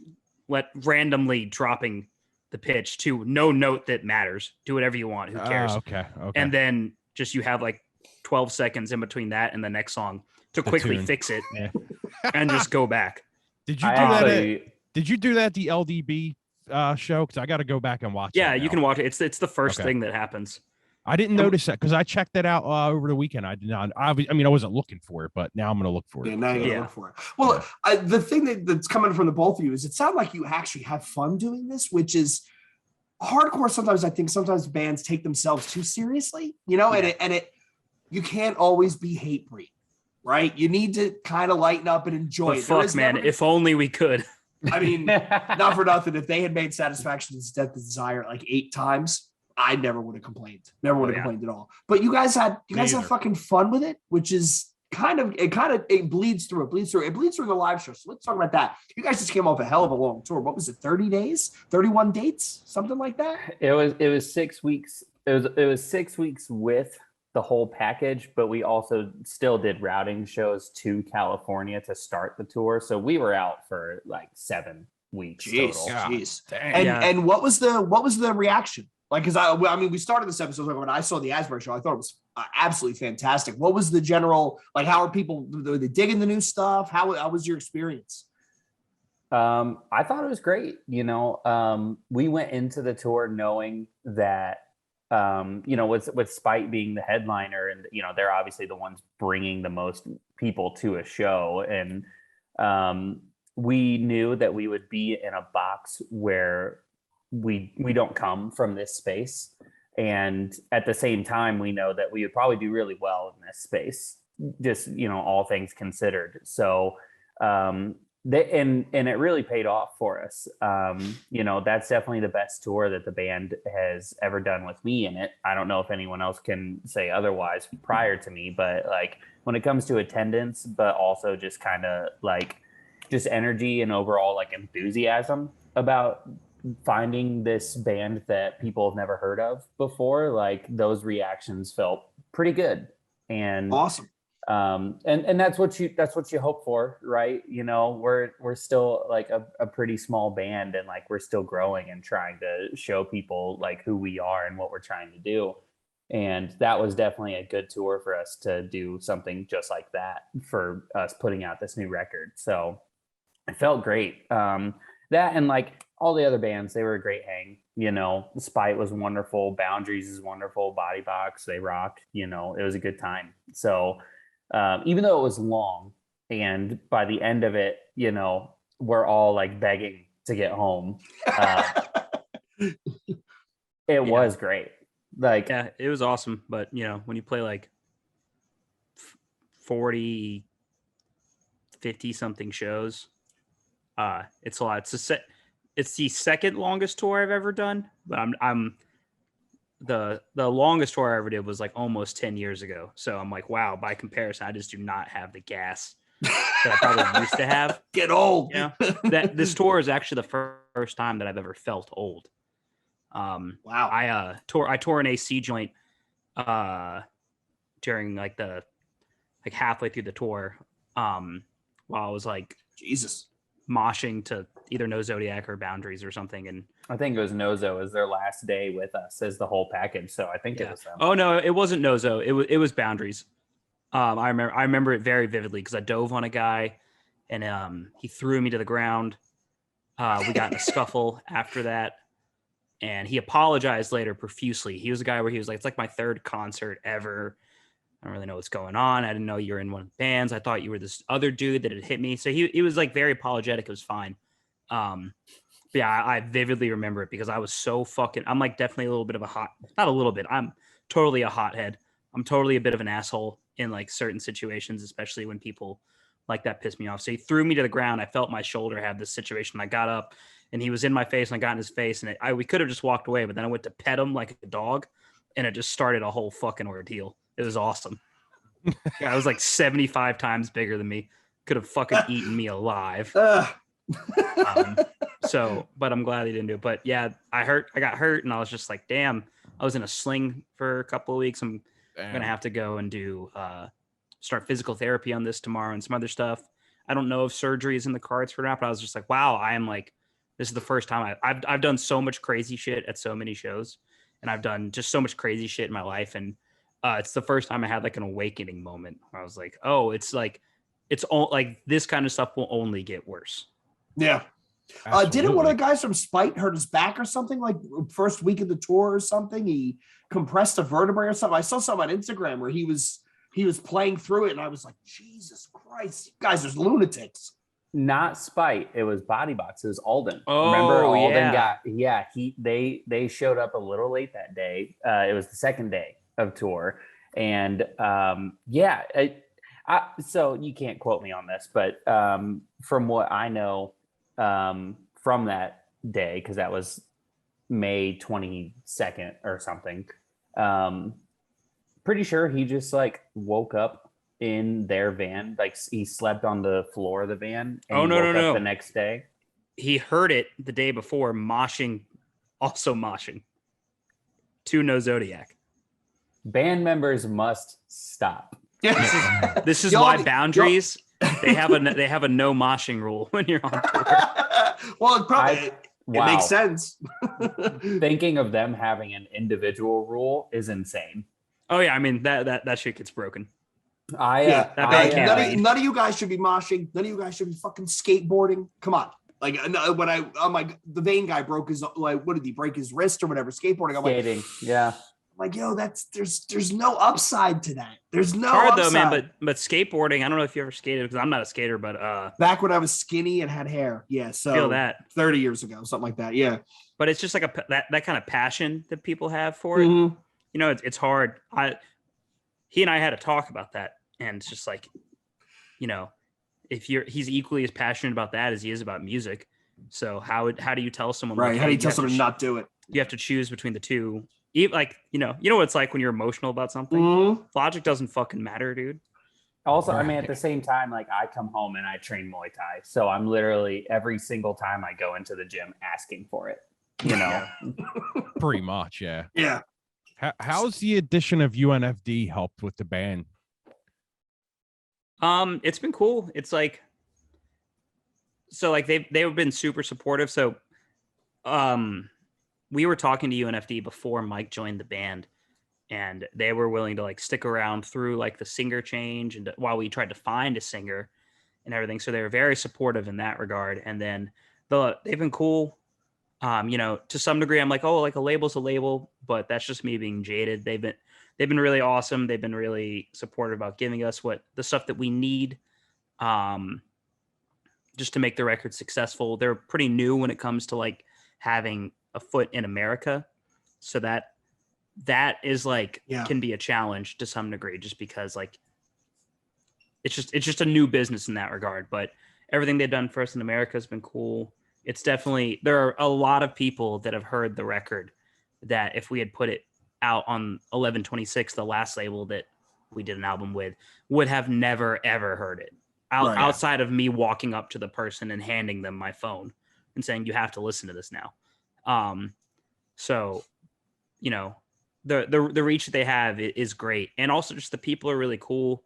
randomly dropping the pitch to no note that matters. Do whatever you want. Who cares? Okay. And then just, you have like 12 seconds in between that and the next song to quickly fix it and just go back. Did you do that? Did you do that at the LDB show? Because I got to go back and watch. Yeah, you can watch it. It's the first thing that happens. I didn't notice that because I checked that out over the weekend. I did not. I wasn't looking for it, but now I'm going to look for it. Yeah, now you're going to look for it. Well, the thing that's coming from the both of you is it sounds like you actually have fun doing this, which is hardcore. Sometimes I think bands take themselves too seriously, and you can't always be hate breed, right? You need to kind of lighten up and enjoy it. Fuck, man, if only we could. I mean, not for nothing. If they had made Satisfaction is Death is Desire like 8 times, I never would have complained. Never would have complained at all. But you guys had fucking fun with it, which is it bleeds through. It bleeds through the live show. So let's talk about that. You guys just came off a hell of a long tour. What was it? 30 days, 31 dates, something like that. It was 6 weeks. It was 6 weeks with the whole package, but we also still did routing shows to California to start the tour. So we were out for like 7 weeks total. Jeez. And what was the reaction? Like, because we started this episode when I saw the Asbury show, I thought it was absolutely fantastic. What was the general, like, how are people, were they digging the new stuff? How was your experience? I thought it was great. We went into the tour knowing that, with Spite being the headliner, and, they're obviously the ones bringing the most people to a show. And we knew that we would be in a box where we don't come from this space. And at the same time, we know that we would probably do really well in this space, just, all things considered. So, and it really paid off for us. That's definitely the best tour that the band has ever done with me in it. I don't know if anyone else can say otherwise prior to me, but like when it comes to attendance, but also just kind of like just energy and overall like enthusiasm about finding this band that people have never heard of before, like those reactions felt pretty good. And awesome. And that's what you hope for, right? We're still like a pretty small band, and like we're still growing and trying to show people like who we are and what we're trying to do. And that was definitely a good tour for us to do something just like that for us putting out this new record. So it felt great. That and like all the other bands, they were a great hang. Spite was wonderful. Boundaries is wonderful. Body Box, they rocked. It was a good time. So even though it was long, and by the end of it, we're all like begging to get home. It was great. Like, yeah, it was awesome. But when you play like 40, 50 something shows, it's a lot. It's the second longest tour I've ever done, but I'm the longest tour I ever did was like almost 10 years ago. So I'm like, wow, by comparison, I just do not have the gas that I probably used to have. Get old. That this tour is actually the first time that I've ever felt old. Wow. I tore an AC joint during like halfway through the tour, while I was like Jesus moshing to either No Zodiac or Boundaries or something. And I think it was Nozo as their last day with us as the whole package. So I think it was them. Oh no, it wasn't Nozo. It was Boundaries. I remember it very vividly because I dove on a guy and he threw me to the ground. We got in a scuffle after that, and he apologized later profusely. He was a guy where he was like, "It's like my third concert ever. I don't really know what's going on. I didn't know you were in one of the bands. I thought you were this other dude that had hit me." So he was like very apologetic. It was fine. But yeah, I vividly remember it because I was so I'm like definitely a little bit of not a little bit. I'm totally a hothead. I'm totally a bit of an asshole in like certain situations, especially when people like that piss me off. So he threw me to the ground. I felt my shoulder have this situation. I got up and he was in my face and I got in his face and we could have just walked away, but then I went to pet him like a dog and it just started a whole fucking ordeal. It was awesome. Yeah, I was like 75 times bigger than me. Could have fucking eaten me alive. But I'm glad he didn't do it. But yeah, I got hurt and I was just like, damn, I was in a sling for a couple of weeks. I'm going to have to go and do, start physical therapy on this tomorrow and some other stuff. I don't know if surgery is in the cards for that, but I was just like, wow, I am like, this is the first time I've done so much crazy shit at so many shows and I've done just so much crazy shit in my life. And it's the first time I had like an awakening moment where I was like, oh, it's all like this kind of stuff will only get worse. Yeah. Didn't one of the guys from Spite hurt his back or something like first week of the tour or something? He compressed a vertebrae or something. I saw something on Instagram where he was playing through it and I was like, Jesus Christ, you guys are lunatics. Not Spite. It was Body Box. It was Alden. Oh, remember Alden they showed up a little late that day. It was the second day of tour. And so you can't quote me on this, but from what I know from that day, because that was May 22nd or something, pretty sure he just like woke up in their van, like he slept on the floor of the van and woke up the next day. He heard it the day before moshing to No Zodiac. Band members must stop. This is why Boundaries they have a no moshing rule when you're on tour. Well, it makes sense. Thinking of them having an individual rule is insane. Oh yeah, I mean that shit gets broken. None of you guys should be moshing. None of you guys should be fucking skateboarding. Come on. Like when the Vane guy broke his, like, what did he break his wrist or whatever? Skateboarding. I'm skating. Like, yeah. I'm like, yo, there's no upside to that. There's no It's hard upside. though, man. But skateboarding, I don't know if you ever skated because I'm not a skater, but back when I was skinny and had hair, yeah. So feel that 30 years ago, something like that, yeah. But it's just like that kind of passion that people have for it. Mhm. You know, it's hard. He and I had a talk about that, and it's just like, you know, he's equally as passionate about that as he is about music. So how do you tell someone, right? Like, how do hey, you tell someone to not do it? You have to choose between the two. Like, you know what it's like when you're emotional about something. Mhm. Logic doesn't fucking matter, dude. Also, I mean, at the same time, like I come home and I train Muay Thai, so I'm literally every single time I go into the gym asking for it. You know, Pretty much, yeah. Yeah. How's the addition of UNFD helped with the band? It's been cool. It's like, so like they've been super supportive. So, we were talking to UNFD before Mike joined the band, and they were willing to like stick around through like the singer change and while we tried to find a singer and everything. So they were very supportive in that regard. And then they've been cool. You know, to some degree, I'm like, oh, like a label's a label, but that's just me being jaded. They've been really awesome. They've been really supportive about giving us the stuff that we need, just to make the record successful. They're pretty new when it comes to like having a foot in America. So that is like, can be a challenge to some degree, just because like, it's just a new business in that regard, but everything they've done for us in America has been cool. It's definitely, there are a lot of people that have heard the record that if we had put it out on 11/26, the last label that we did an album with, would have never, ever heard it outside of me walking up to the person and handing them my phone and saying, you have to listen to this now. So, you know, the reach that they have is great. And also just the people are really cool.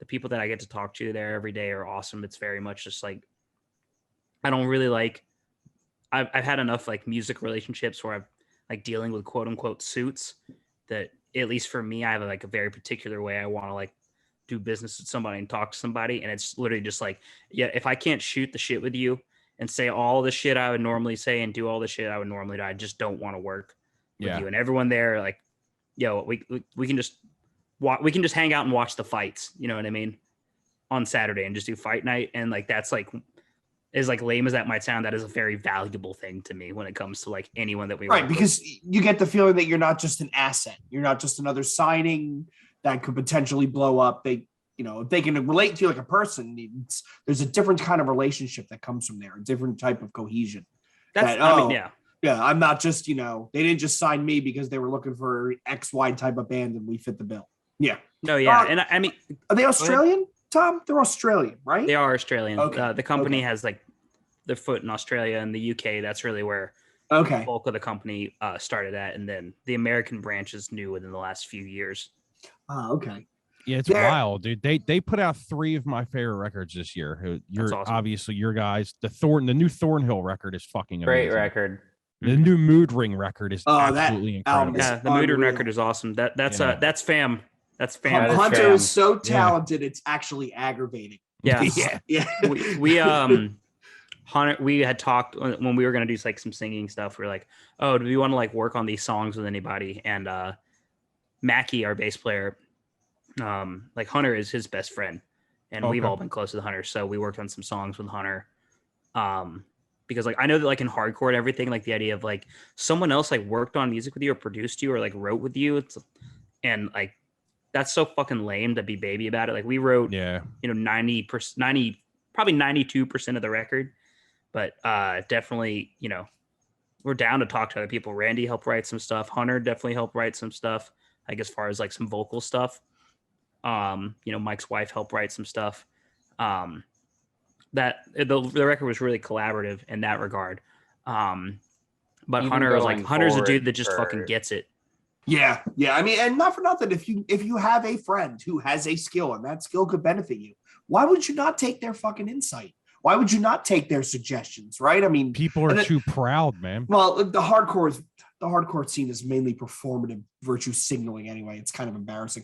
The people that I get to talk to there every day are awesome. It's very much just like, I don't really like, I've had enough like music relationships where I'm like dealing with quote unquote suits that, at least for me, I have like a very particular way I want to like do business with somebody and talk to somebody. And it's literally just like, yeah, if I can't shoot the shit with you and say all the shit I would normally say and do all the shit I would normally do, I just don't want to work with you. And everyone there, like, yo, we can just hang out and watch the fights. You know what I mean? On Saturday and just do fight night. And like, that's like, as like lame as that might sound, that is a very valuable thing to me when it comes to like anyone that we right, because you get the feeling that you're not just an asset. You're not just another signing that could potentially blow up. They, you know, if they can relate to you like a person, there's a different kind of relationship that comes from there, a different type of cohesion. I'm not just, you know, they didn't just sign me because they were looking for XY type of band and we fit the bill. Yeah. No, yeah. And I mean, are they Australian? Tom, they're Australian, right? They are Australian. Okay. The company has like their foot in Australia and the UK. That's really where the bulk of the company started at. And then the American branch is new within the last few years. Oh, okay. Yeah, it's wild, dude. They put out 3 of my favorite records this year. You're awesome. Obviously your guys. The new Thornhill record is fucking amazing. Great record. The new Mood Ring record is absolutely incredible. Yeah, the Mood Ring record is awesome. That's fam. That's fam. Hunter is so talented, it's actually aggravating. Yeah. We Hunter, we had talked when we were gonna do like some singing stuff. We were like, oh, do we want to like work on these songs with anybody? And Mackie, our bass player, like Hunter is his best friend, and we've all been close with Hunter, so we worked on some songs with Hunter. Because like I know that like in hardcore and everything, like the idea of like someone else like worked on music with you or produced you or like wrote with you, and like that's so fucking lame to be baby about it. Like we wrote, 90%, probably 92% of the record, but definitely, you know, we're down to talk to other people. Randy helped write some stuff. Hunter definitely helped write some stuff, like as far as like some vocal stuff. You know, Mike's wife helped write some stuff. That the record was really collaborative in that regard. But Hunter was like, Hunter's a dude that just fucking gets it. Yeah. I mean, and not for nothing, if you have a friend who has a skill and that skill could benefit you, why would you not take their fucking insight? Why would you not take their suggestions? Right? I mean, people are too proud, man. Well, the hardcore scene is mainly performative virtue signaling anyway. It's kind of embarrassing.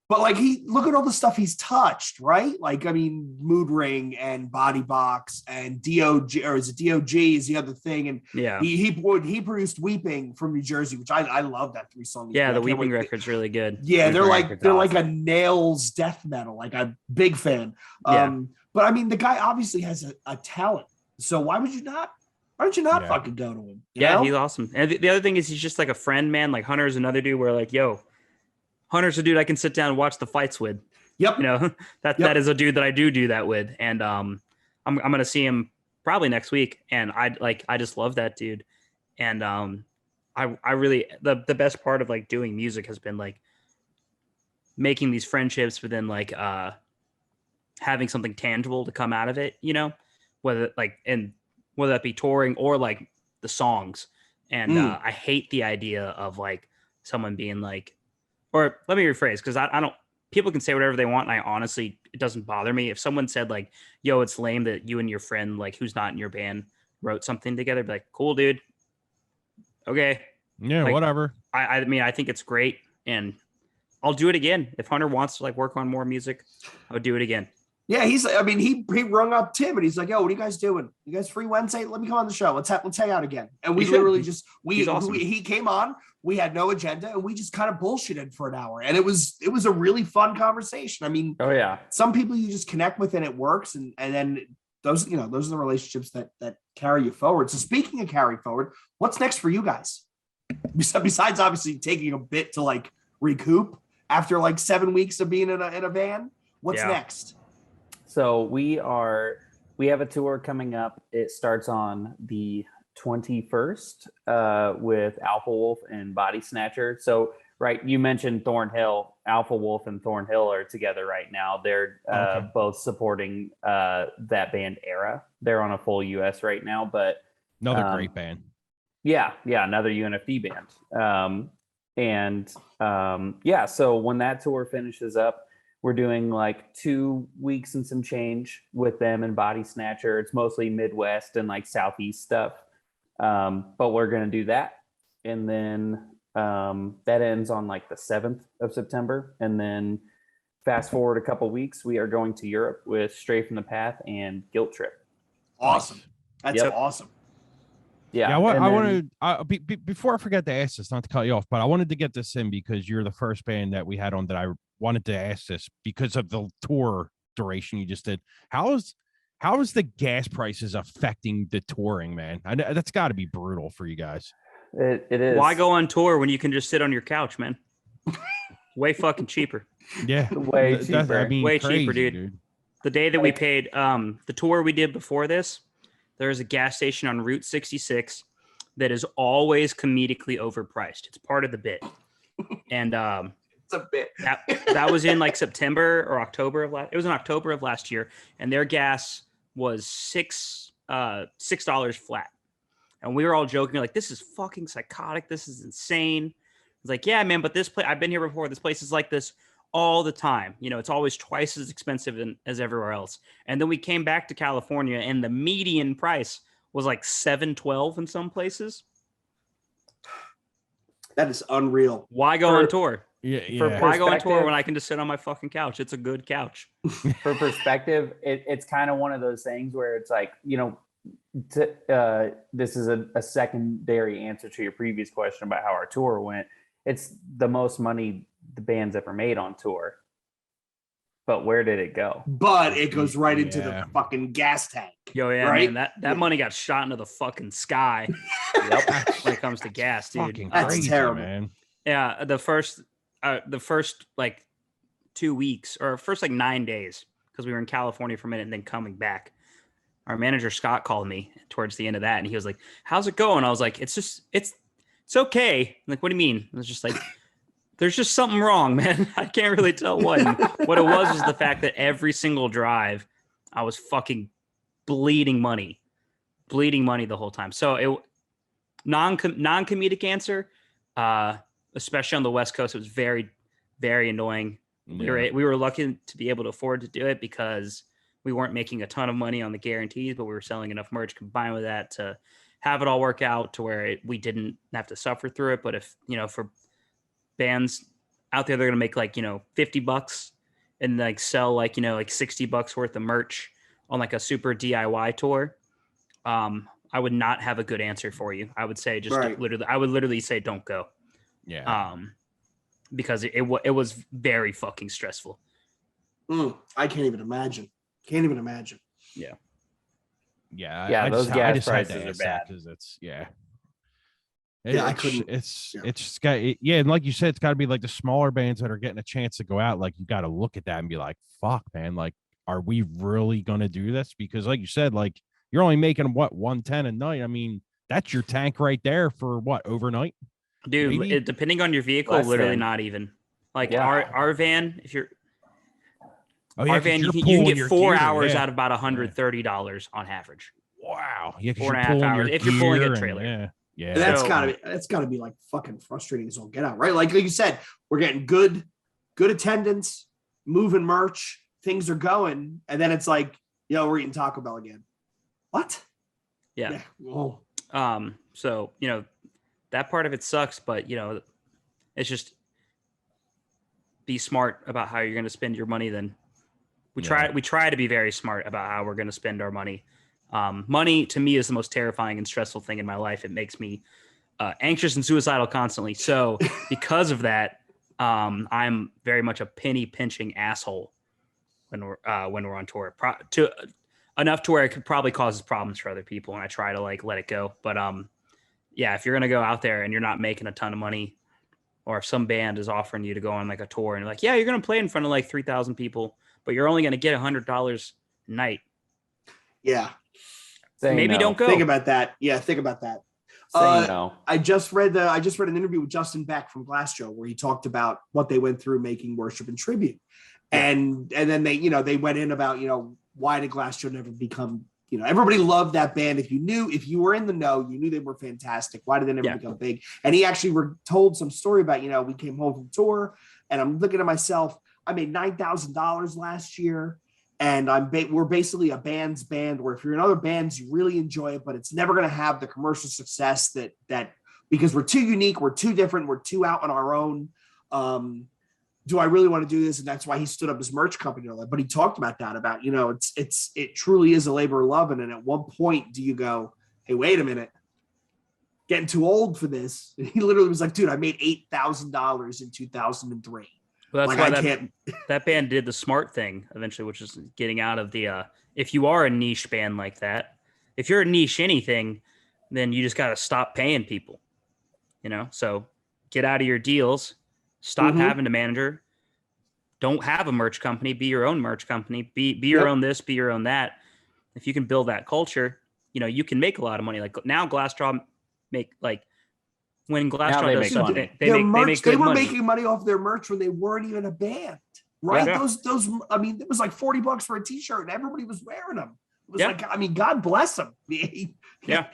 But like look at all the stuff he's touched, right? Like, I mean, Mood Ring and Body Box and DOG, or is it DOG is the other thing. And Yeah. he produced Weeping from New Jersey, which I love that 3-song. Yeah, the Weeping record's really good. Yeah, they're Weeping like a Nails death metal. Like, I'm a big fan. Yeah. But I mean, the guy obviously has a talent. So why would you not? Why don't you not fucking go to him? You know? He's awesome. And the other thing is he's just like a friend, man. Like Hunter's another dude where like, yo, Hunter's a dude I can sit down and watch the fights with. Yep. You know, that is a dude that I do that with. And I'm gonna see him probably next week. And I just love that dude. And I really the best part of like doing music has been like making these friendships, but then like having something tangible to come out of it, you know, whether that be touring or like the songs. And I hate the idea of like someone being like, or let me rephrase, because I don't, people can say whatever they want. And I honestly, it doesn't bother me. If someone said like, yo, it's lame that you and your friend, like who's not in your band, wrote something together, be like, cool, dude. Okay. Yeah, like, whatever. I mean, I think it's great. And I'll do it again. If Hunter wants to like work on more music, I would do it again. Yeah, he rung up Tim and he's like, "Yo, what are you guys doing? You guys free Wednesday? Let me come on the show. Let's hang out again." And we literally just awesome. he came on. We had no agenda and we just kind of bullshitted for an hour, and it was a really fun conversation. I mean, Oh yeah, some people you just connect with and it works, and then those are the relationships that carry you forward. So speaking of carry forward, what's next for you guys? Besides obviously taking a bit to like recoup after like 7 weeks of being in a van, what's next? So we have a tour coming up. It starts on the 21st with Alpha Wolf and Body Snatcher. So, right, you mentioned Thornhill. Alpha Wolf and Thornhill are together right now. They're both supporting that band Era. They're on a full US right now, but another great band. Yeah, another UNFD band. So when that tour finishes up, we're doing like 2 weeks and some change with them and Body Snatcher. It's mostly Midwest and like Southeast stuff. But we're going to do that. And then that ends on like the 7th of September. And then fast forward a couple weeks, we are going to Europe with Stray from the Path and Guilt Trip. Awesome. That's awesome. Yeah. I wanted before I forget to ask this, not to cut you off, but I wanted to get this in because you're the first band that we had on that I wanted to ask this because of the tour duration you just did. How is the gas prices affecting the touring, man? That's got to be brutal for you guys. It is. Why go on tour when you can just sit on your couch, man? Way fucking cheaper. Yeah, way cheaper. Way cheaper, dude. The day that we paid the tour we did before this, there's a gas station on Route 66 that is always comedically overpriced. It's part of the bit. And it's a bit. that was in like September or October of last. It was in October of last year, and their gas was $6 flat. And we were all joking like, "This is fucking psychotic. This is insane." It's like, "Yeah, man, but this place I've been here before. This place is like this all the time. You know, it's always twice as expensive as everywhere else." And then we came back to California, and the median price was like $7.12 in some places. That is unreal. Why go on tour? Yeah. Why go on tour when I can just sit on my fucking couch? It's a good couch. For perspective, it's kind of one of those things where it's like, you know, this is a secondary answer to your previous question about how our tour went. It's the most money the band's ever made on tour. But where did it go? But it goes right into the fucking gas tank. Yo, yeah, right? man, that money got shot into the fucking sky. Yep. When it comes to gas, dude. Fucking That's crazy, terrible, man. Yeah, the first like 2 weeks or first like 9 days, because we were in California for a minute and then coming back. Our manager Scott called me towards the end of that, and he was like, "How's it going?" I was like, "It's okay." I'm like, "What do you mean?" It was just like, "There's just something wrong, man. I can't really tell what." And what it was the fact that every single drive, I was fucking bleeding money the whole time. So it non-comedic answer, especially on the West Coast, it was very, very annoying. Yeah. We were lucky to be able to afford to do it because we weren't making a ton of money on the guarantees, but we were selling enough merch combined with that to have it all work out to where we didn't have to suffer through it. But if, you know, for bands out there, they're gonna make like, $50 and like sell like, like $60 worth of merch on like a super DIY tour. I would not have a good answer for you. I would say just I would literally say don't go. Yeah. Because it was very fucking stressful. I can't even imagine. Can't even imagine. Yeah. Yeah. Those gas prices are bad. Because it's I couldn't. It's got and like you said, it's got to be like the smaller bands that are getting a chance to go out. Like you got to look at that and be like, "Fuck, man! Like, are we really gonna do this?" Because, like you said, like you're only making what 110 a night. I mean, that's your tank right there for what overnight, dude. Depending on your vehicle, literally not even like our van. If you're our van, you can get 4 hours out of about $130 on average. Wow, yeah, 4.5 hours if you're pulling a trailer. Yeah, that's gotta be like fucking frustrating as all get out, right? Like you said, we're getting good attendance, moving merch, things are going, and then it's like, we're eating Taco Bell again. What? Yeah. Whoa. So that part of it sucks, but it's just be smart about how you're going to spend your money. Then we try to be very smart about how we're going to spend our money. Money to me is the most terrifying and stressful thing in my life. It makes me anxious and suicidal constantly. So because of that, I'm very much a penny pinching asshole when we're on tour, enough to where it could probably cause problems for other people. And I try to like let it go. But if you're going to go out there and you're not making a ton of money, or if some band is offering you to go on like a tour and like, you're going to play in front of like 3,000 people, but you're only going to get $100 a night. Yeah. Maybe don't go. Think about that. Yeah, think about that. No. I just read an interview with Justin Beck from Glassjaw where he talked about what they went through making Worship and Tribute, and then they went in about why did Glassjaw never become everybody loved that band. If you were in the know, you knew they were fantastic. Why did they never become big? And he actually told some story about we came home from tour, and I'm looking at myself. I made $9,000 last year. And we're basically a band's band where if you're in other bands, you really enjoy it, but it's never going to have the commercial success that because we're too unique, we're too different, we're too out on our own. Do I really want to do this? And that's why he stood up his merch company. But he talked about that, about, it truly is a labor of love. And at one point do you go, hey, wait a minute, getting too old for this. And he literally was like, dude, I made $8,000 in 2003. Well, that's why that band did the smart thing eventually, which is getting out of the if you are a niche band like that, if you're a niche anything, then you just got to stop paying people, so get out of your deals, stop having a manager, don't have a merch company, be your own merch company, be your own this, be your own that. If you can build that culture, you can make a lot of money. Like now Glassjaw make like, when Glassjaw does something, they were making money off their merch when they weren't even a band, right? Yeah. Those, I mean, it was like $40 for a t-shirt and everybody was wearing them. It was like, I mean, God bless them. Yeah.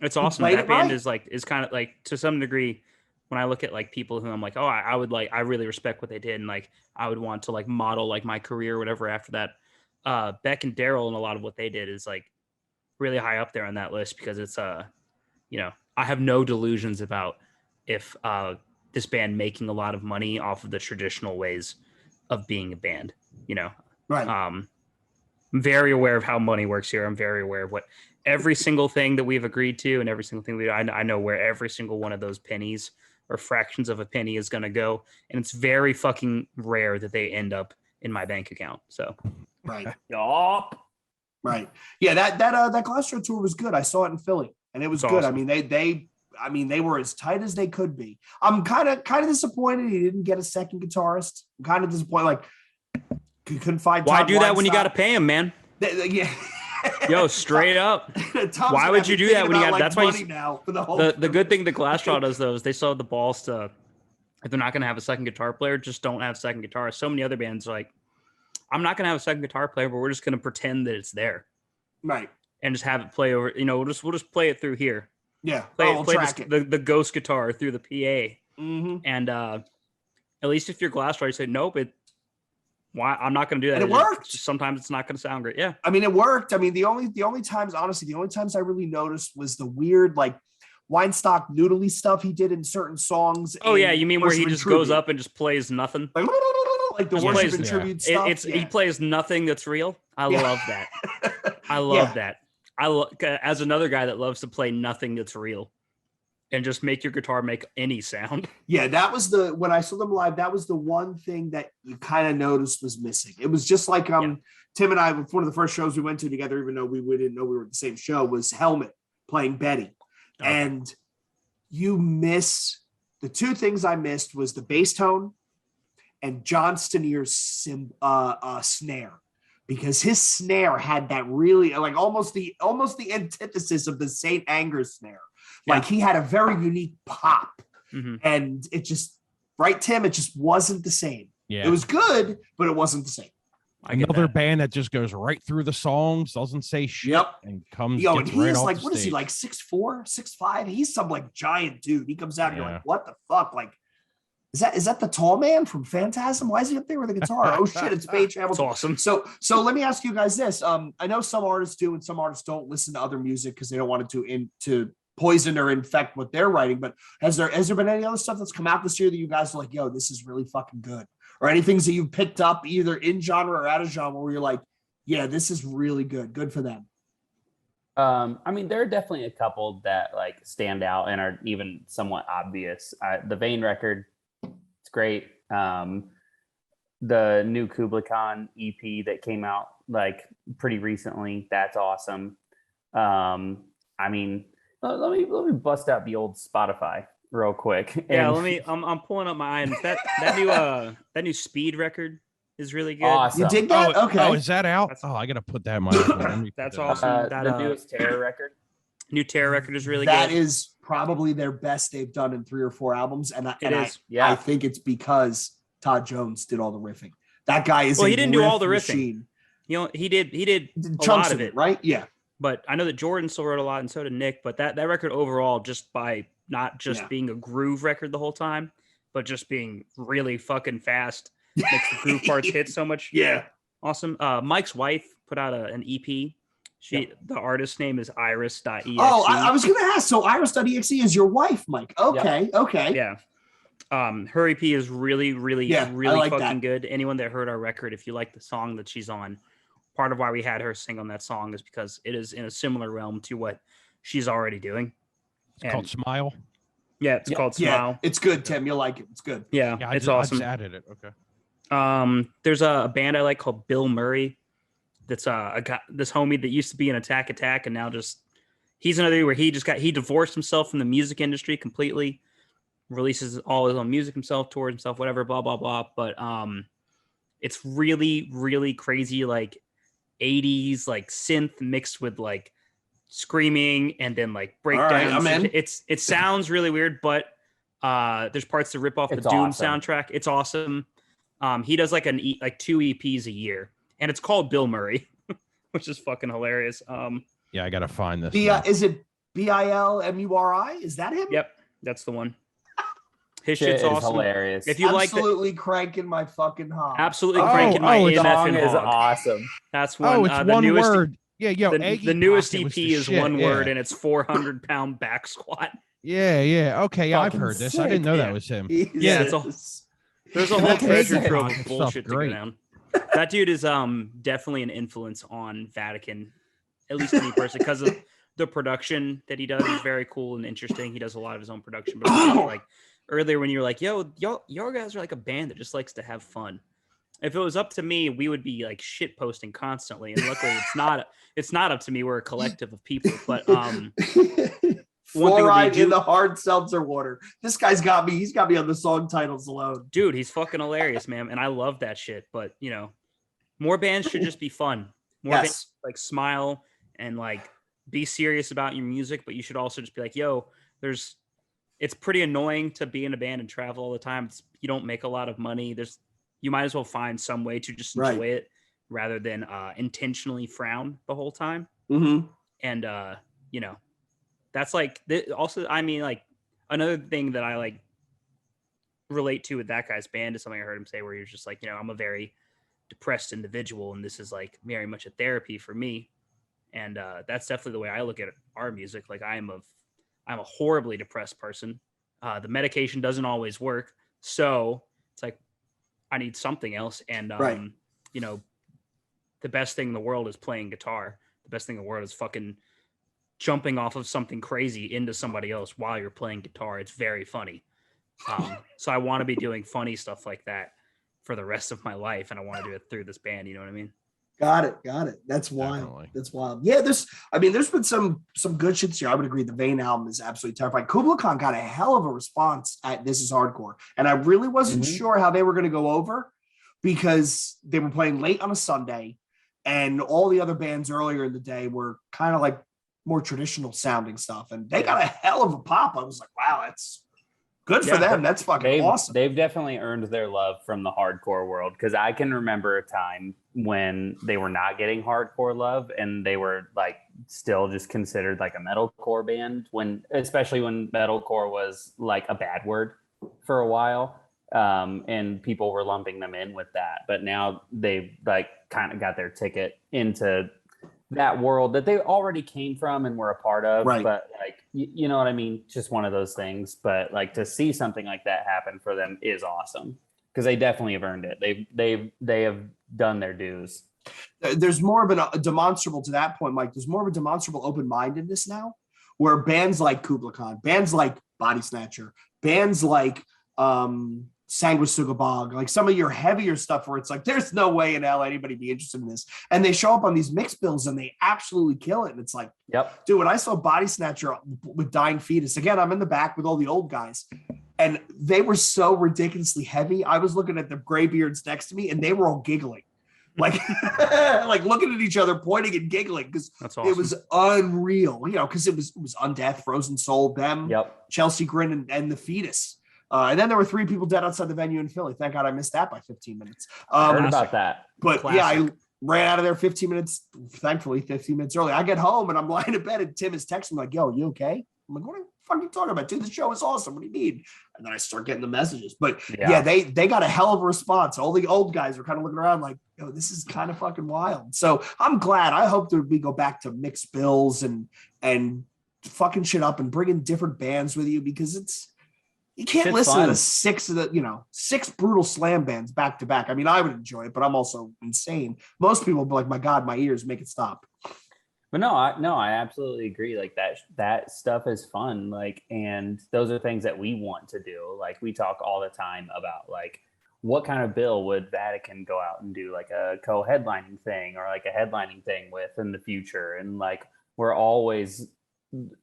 It's awesome. That band is kind of like, to some degree, when I look at like people who I'm like, oh, I really respect what they did. And like, I would want to like model like my career or whatever after that. Beck and Daryl and a lot of what they did is like really high up there on that list because it's, I have no delusions about if this band making a lot of money off of the traditional ways of being a band, Right. I'm very aware of how money works here. I'm very aware of what every single thing that we've agreed to and every single thing I know where every single one of those pennies or fractions of a penny is going to go. And it's very fucking rare that they end up in my bank account. So, right. Yup. Right. Yeah. That Glassjaw tour was good. I saw it in Philly. And it was good. Awesome. I mean, they were as tight as they could be. I'm kind of disappointed he didn't get a second guitarist. I'm kind of disappointed. Like, couldn't find. Why Tom do that when you got to pay him, man? Yeah. Yo, straight up. Why would you do that when you got? Like, that's why now for the good thing that Glassjaw does though is they still have the balls to, if they're not going to have a second guitar player, just don't have a second guitar. So many other bands are like, I'm not going to have a second guitar player, but we're just going to pretend that it's there. Right. And just have it play over, we'll just play it through here. Yeah. Play the ghost guitar through the PA. Mm-hmm. And at least if you're Glassjaw, you say, nope, why I'm not going to do that. And it worked. Sometimes it's not going to sound great. Yeah. I mean, it worked. I mean, the only times I really noticed was the weird, like Weinstock noodly stuff he did in certain songs. Oh yeah, you mean where he Worship and just goes Tribute. up and just plays nothing? Like the Just worship plays- and yeah. tribute stuff. He plays nothing that's real. I Yeah. love that. I love Yeah. that. As another guy that loves to play nothing that's real and just make your guitar make any sound. Yeah, that was when I saw them live, that was the one thing that you kind of noticed was missing. It was just like Tim and I, one of the first shows we went to together, even though we didn't know we were at the same show, was Helmet playing Betty. Okay. And you miss the two things I missed was the bass tone and John Stennier's snare, because his snare had that really like almost the antithesis of the St. Anger snare. Like he had a very unique pop, and it just Tim, it just wasn't the same. Yeah, it was good, but it wasn't the same. Another band that just goes right through the songs, doesn't say shit, and comes. And gets he right is off like, the what is he stage. like, 6'4", 6'5"? He's some like giant dude. He comes out and you're Yeah. like, what the fuck? Like, is that the tall man from Phantasm? Why is he up there with a guitar? Oh shit, it's Page That's Hamilton. awesome. So let me ask you guys this. I know some artists do and some artists don't listen to other music because they don't want it to poison or infect what they're writing. But has there been any other stuff that's come out this year that you guys are like, yo, this is really fucking good? Or any things that you've picked up either in genre or out of genre where you're like, yeah, this is really good. Good for them. I mean, there are definitely a couple that like stand out and are even somewhat obvious. The Vane record, it's great. The new Kubla Khan EP that came out like pretty recently, that's awesome. I mean, let me bust out the old Spotify real quick. Yeah, And I'm pulling up my items. That new Speed record is really good. Awesome. You dig that? Okay. Oh, is that out? That's- I gotta put that in my. Let me That's put that awesome. in. That, the newest Terror record. New Terror record is really That good. is probably their best they've done in 3 or 4 albums. And It is. Yeah. I think it's because Todd Jones did all the riffing. That guy is Well, a he didn't do all the riff riffing. machine. You know, he did a Chunks lot of it, right? Yeah. but I know that Jordan still wrote a lot, and so did Nick. But that record overall, just by not just Yeah. being a groove record the whole time, but just being really fucking fast, makes the groove parts hit so much. Yeah. Awesome. Mike's wife put out an EP. The artist name is Iris.exe. Oh, I was going to ask. So Iris.exe is your wife, Mike. Okay. Okay. Yeah. Her EP is really, really, Yeah, I really like fucking that. good. Anyone that heard our record, if you like the song that she's on, part of why we had her sing on that song is because it is in a similar realm to what she's already doing. It's called Smile. Yeah, it's called Yeah. Smile. It's good, Tim. You'll like it. It's good. Yeah, Yeah, it's I awesome. just added it. Okay. There's a band I like called Bill Murray. That's a guy, this homie that used to be in Attack and now he's another where he divorced himself from the music industry completely, releases all his own music himself, tours himself, whatever, blah blah blah. But it's really, really crazy, like 80s like synth mixed with like screaming and then like breakdowns. I'm in. It sounds really weird, but there's parts that rip off the It's Doom awesome. soundtrack. It's awesome. He does like 2 EPs a year, and it's called Bill Murray, which is fucking hilarious. Yeah, I gotta find this. now. Is it Bilmuri? Is that him? Yep, that's the one. His Shit shit's is awesome. hilarious. If you like that, Absolutely cranking my fucking hog. absolutely Oh, cranking my oh, the it's AMF song and is hog. awesome. That's one. It's the one newest, word. Yeah, yo, The newest Pocket EP was the is shit, one yeah. word, and it's 400-pound back squat. Yeah. Okay, I've Fucking heard this. I sick. didn't know Yeah. that was him. Yeah, it's all- Jesus. There's a whole That's treasure amazing. trove Pocket of stuff, bullshit to go great. down. That dude is definitely an influence on Vatican, at least to me personally, because of the production that he does is very cool and interesting. He does a lot of his own production, but also, like earlier when you were like, "Yo, y'all guys are like a band that just likes to have fun." If it was up to me, we would be like shit posting constantly, and luckily it's not up to me. We're a collective of people, but Fluoride do- in the hard seltzer water. This guy's got me. He's got me on the song titles alone. dude, he's fucking hilarious, man, and I love that shit. But more bands should just be fun. More bands Yes. like smile and like be serious about your music, but you should also just be like, yo, it's pretty annoying to be in a band and travel all the time. You don't make a lot of money. You might as well find some way to just enjoy Right. it rather than intentionally frown the whole time. Mm-hmm. And that's like also, I mean, like another thing that I like relate to with that guy's band is something I heard him say where he was just like, I'm a very depressed individual and this is like very much a therapy for me. And that's definitely the way I look at our music. Like I am I'm a horribly depressed person. The medication doesn't always work. So it's like, I need something else. And, you know, the best thing in the world is playing guitar. The best thing in the world is fucking jumping off of something crazy into somebody else while you're playing guitar. It's very funny. So I want to be doing funny stuff like that for the rest of my life. And I want to do it through this band. You know what I mean? Got it. That's wild. Definitely. That's wild. Yeah, there's been some good shits here. I would agree. The Vane album is absolutely terrifying. Kubla Khan got a hell of a response at This Is Hardcore. And I really wasn't sure how they were going to go over because they were playing late on a Sunday and all the other bands earlier in the day were kind of like more traditional sounding stuff. And they got a hell of a pop. I was like, wow, that's good for them. That's fucking awesome. They've definitely earned their love from the hardcore world because I can remember a time when they were not getting hardcore love and they were like still just considered like a metalcore band especially when metalcore was like a bad word for a while. And people were lumping them in with that. But now they've like kind of got their ticket into that world that they already came from and were a part of. Right. But like, you know what I mean? Just one of those things. But like to see something like that happen for them is awesome because they definitely have earned it. They have done their dues. There's more of a demonstrable to that point, Mike. There's more of a demonstrable open-mindedness now where bands like Kubla Khan, bands like Body Snatcher, bands like Sanguisugabog, like some of your heavier stuff where it's like there's no way in hell anybody be interested in this, and they show up on these mixed bills and they absolutely kill it. And it's like, dude, when I saw Body Snatcher with Dying Fetus again, I'm in the back with all the old guys and they were so ridiculously heavy. I was looking at the graybeards next to me and they were all giggling like like looking at each other, pointing and giggling because awesome. It was unreal, you know, because it was Undeath, Frozen Soul, them, Chelsea Grin, and the Fetus. And then there were 3 people dead outside the venue in Philly. Thank God I missed that by 15 minutes. I heard about that. But yeah, I ran out of there 15 minutes, thankfully 15 minutes early. I get home and I'm lying in bed and Tim is texting me like, yo, you okay? I'm like, what the fuck are you talking about? Dude, the show is awesome. What do you need? And then I start getting the messages. But yeah, they got a hell of a response. All the old guys were kind of looking around like, yo, this is kind of fucking wild. So I'm glad. I hope that we go back to mixed bills and fucking shit up and bring in different bands with you because you can't listen to 6 brutal slam bands back to back. I mean, I would enjoy it, but I'm also insane. Most people will be like, my God, my ears, make it stop. But I absolutely agree. Like that stuff is fun. Like, and those are things that we want to do. Like we talk all the time about like, what kind of bill would Vatican go out and do like a co-headlining thing or like a headlining thing with in the future? And like, we're always,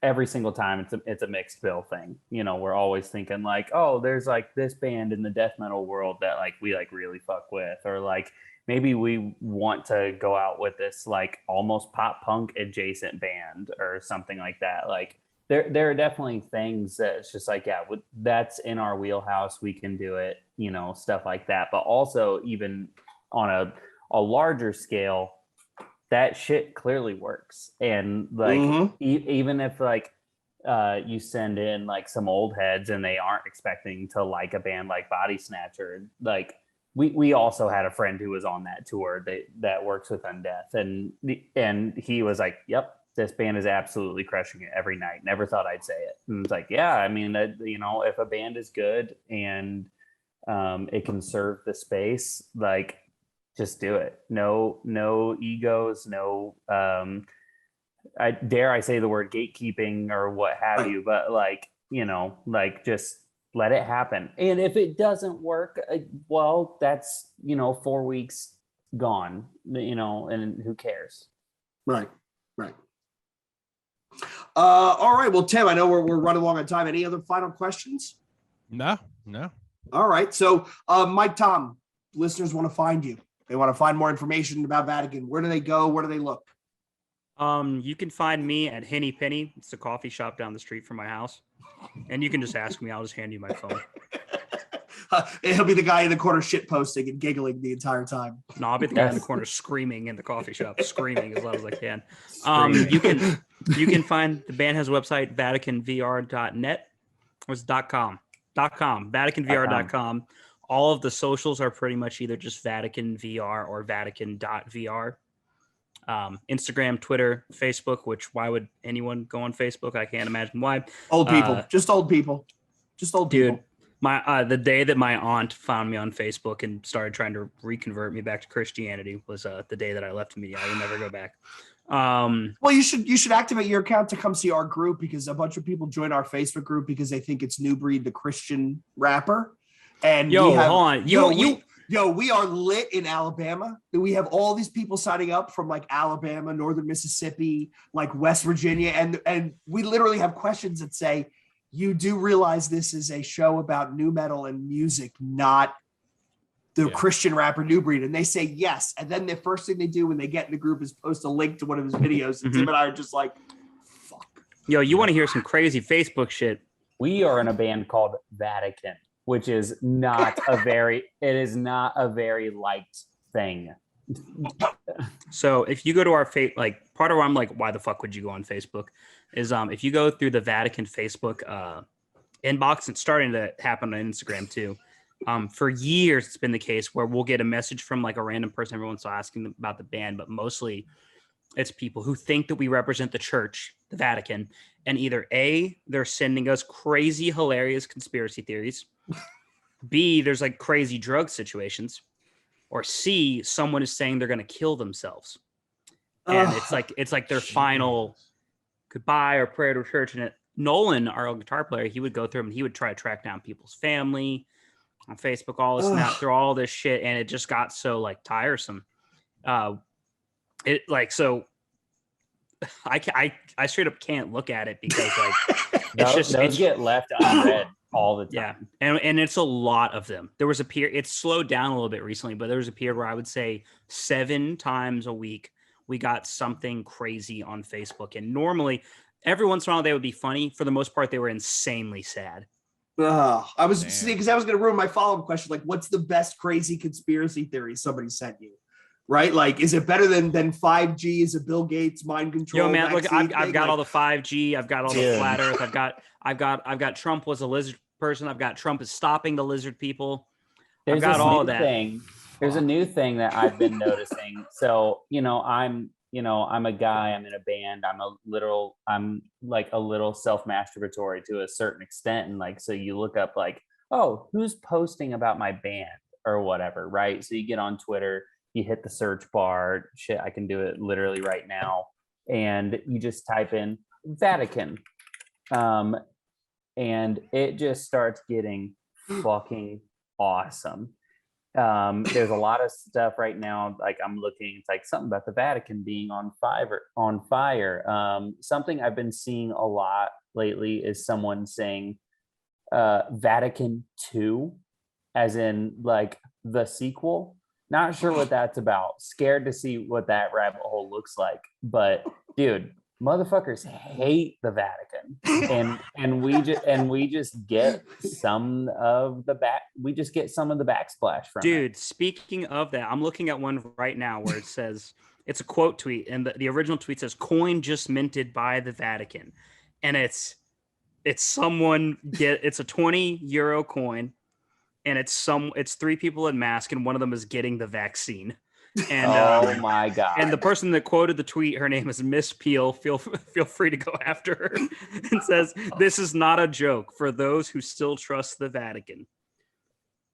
every single time it's a mixed bill thing. You know, we're always thinking like, oh, there's like this band in the death metal world that like we like really fuck with, or like maybe we want to go out with this like almost pop punk adjacent band or something like that. Like there are definitely things that it's just like, yeah, that's in our wheelhouse. We can do it, you know, stuff like that. But also even on a larger scale, that shit clearly works. And like, even if like you send in like some old heads and they aren't expecting to like a band like Body Snatcher, like we also had a friend who was on that tour that works with Undeath, and he was like, yep, this band is absolutely crushing it every night. Never thought I'd say it. And it's like, yeah, I mean, you know, if a band is good and it can serve the space, like, just do it. No egos, no, I dare say the word gatekeeping or what have you, but like, you know, like just let it happen. And if it doesn't work, well, that's, you know, 4 weeks gone, you know, and who cares? Right. All right. Well, Tim, I know we're running long on time. Any other final questions? No. All right. So, Mike, Tom, listeners want to find you. They want to find more information about Vatican. Where do they go? Where do they look? You can find me at Henny Penny. It's a coffee shop down the street from my house. And you can just ask me. I'll just hand you my phone. He'll be the guy in the corner shit posting and giggling the entire time. No, I'll be the guy in the corner screaming in the coffee shop, screaming as loud as I can. You can find the band has a website, VaticanVR.net. It's .com, VaticanVR.com. All of the socials are pretty much either just Vatican VR or Vatican.VR. Instagram, Twitter, Facebook, which why would anyone go on Facebook? I can't imagine why. Old people, just old people, dude. My the day that my aunt found me on Facebook and started trying to reconvert me back to Christianity was the day that I left media. I will never go back. Well, you should activate your account to come see our group, because a bunch of people join our Facebook group because they think it's New Breed, the Christian rapper. And hold on, we are lit in Alabama. We have all these people signing up from like Alabama, Northern Mississippi, like West Virginia, and we literally have questions that say, you do realize this is a show about new metal and music, not the Christian rapper New Breed? And they say yes. And then the first thing they do when they get in the group is post a link to one of his videos. And Tim and I are just like, fuck. Yo, you want to hear some crazy Facebook shit? We are in a band called Vatican, which is not it is not a very liked thing. So if you go to our part of why I'm like, why the fuck would you go on Facebook is if you go through the Vatican Facebook inbox, it's starting to happen on Instagram too. For years it's been the case where we'll get a message from like a random person every once in a while asking them about the band, but mostly it's people who think that we represent the church, the Vatican, and either A, they're sending us crazy hilarious conspiracy theories, B, there's like crazy drug situations, or C, someone is saying they're going to kill themselves. And it's like their final goodbye or prayer to church. And Nolan, our old guitar player, he would go through them and he would try to track down people's family on Facebook, all this and that, through all this shit. And it just got so like tiresome. I straight up can't look at it because like those get left unread all the time. Yeah. And it's a lot of them. There was a period, it's slowed down a little bit recently, but there was a period where I would say 7 times a week we got something crazy on Facebook. And normally every once in a while they would be funny. For the most part, they were insanely sad. I was because I was going to ruin my follow-up question. Like, what's the best crazy conspiracy theory somebody sent you? Right? Like, is it better than 5G? Is it Bill Gates mind control? Yo, man, look, I've got all the 5G. I've got all the flat Earth. I've got Trump was a lizard person. I've got Trump is stopping the lizard people. I've got all of that. There's a new thing that I've been noticing. So, I'm a guy, I'm in a band, I'm like a little self-masturbatory to a certain extent. And like, so you look up like, oh, who's posting about my band or whatever, right? So you get on Twitter, you hit the search bar, shit, I can do it literally right now. And you just type in Vatican. And it just starts getting fucking awesome. There's a lot of stuff right now. Like I'm looking, it's like something about the Vatican being on fire. Something I've been seeing a lot lately is someone saying Vatican 2, as in like the sequel. Not sure what that's about. Scared to see what that rabbit hole looks like. But dude, motherfuckers hate the Vatican, and we just get some of the backsplash from dude it. Speaking of that, I'm looking at one right now where it says it's a quote tweet, and the original tweet says coin just minted by the Vatican, and it's someone it's a 20 euro coin, and it's 3 people in mask, and one of them is getting the vaccine. And oh my god! And the person that quoted the tweet, her name is Miss Peel. Feel free to go after her. And says, "This is not a joke for those who still trust the Vatican."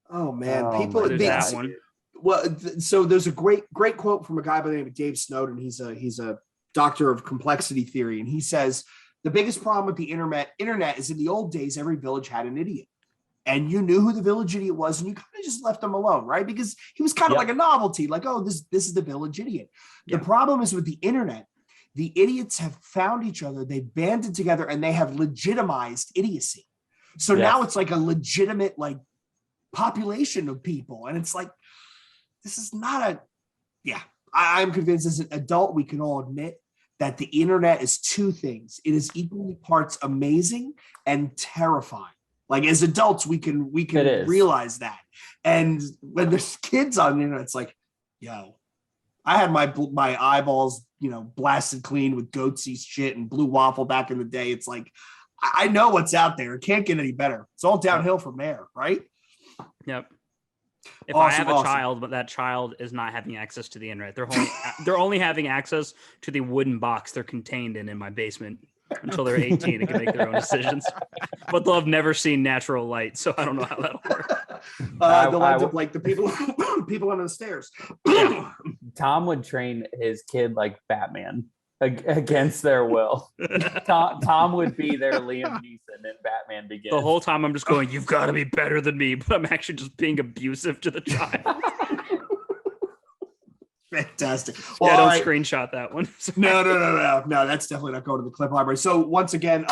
Oh man, people. That one. Well, so there's a great quote from a guy by the name of Dave Snowden. He's a doctor of complexity theory, and he says the biggest problem with the internet is in the old days, every village had an idiot. And you knew who the village idiot was, and you kind of just left him alone, right? Because he was kind of like a novelty, like, oh, this is the village idiot. The problem is with the internet, the idiots have found each other, they banded together, and they have legitimized idiocy. So now it's like a legitimate like population of people, and it's like this is not I'm convinced as an adult we can all admit that the internet is 2 things. It is equally parts amazing and terrifying. Like as adults, we can realize that. And when there's kids on the internet, it's like, yo, I had my eyeballs, blasted clean with goatseed shit and blue waffle back in the day. It's like, I know what's out there. It can't get any better. It's all downhill from there, right? Yep. If I have a child, but that child is not having access to the internet, they're only having access to the wooden box they're contained in my basement until they're 18 and can make their own decisions. But they'll have never seen natural light, so I don't know how that'll work. They'll end up like the people under the stairs. Tom would train his kid like Batman against their will. Tom would be their Liam Neeson in Batman Begins. The whole time I'm just going, you've got to be better than me, but I'm actually just being abusive to the child. Fantastic. Well, don't screenshot that one. No. That's definitely not going to the clip library. So once again,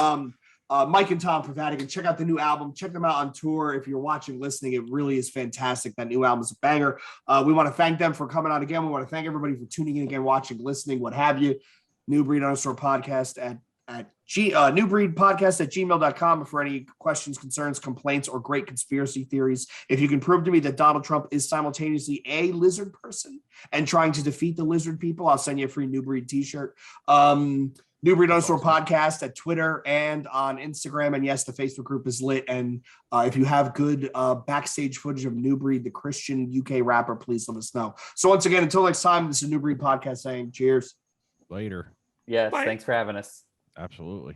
Mike and Tom for Vatican, check out the new album. Check them out on tour. If you're watching, listening, it really is fantastic. That new album is a banger. We want to thank them for coming on again. We want to thank everybody for tuning in again, watching, listening, what have you. New Breed _podcast at newbreedpodcast@gmail.com for any questions, concerns, complaints, or great conspiracy theories. If you can prove to me that Donald Trump is simultaneously a lizard person and trying to defeat the lizard people, I'll send you a free New Breed t-shirt. New Breed _podcast at Twitter and on Instagram. And yes, the Facebook group is lit. And if you have good backstage footage of New Breed, the Christian UK rapper, please let us know. So once again, until next time, this is New Breed Podcast saying cheers. Later. Yes, thanks for having us. Absolutely.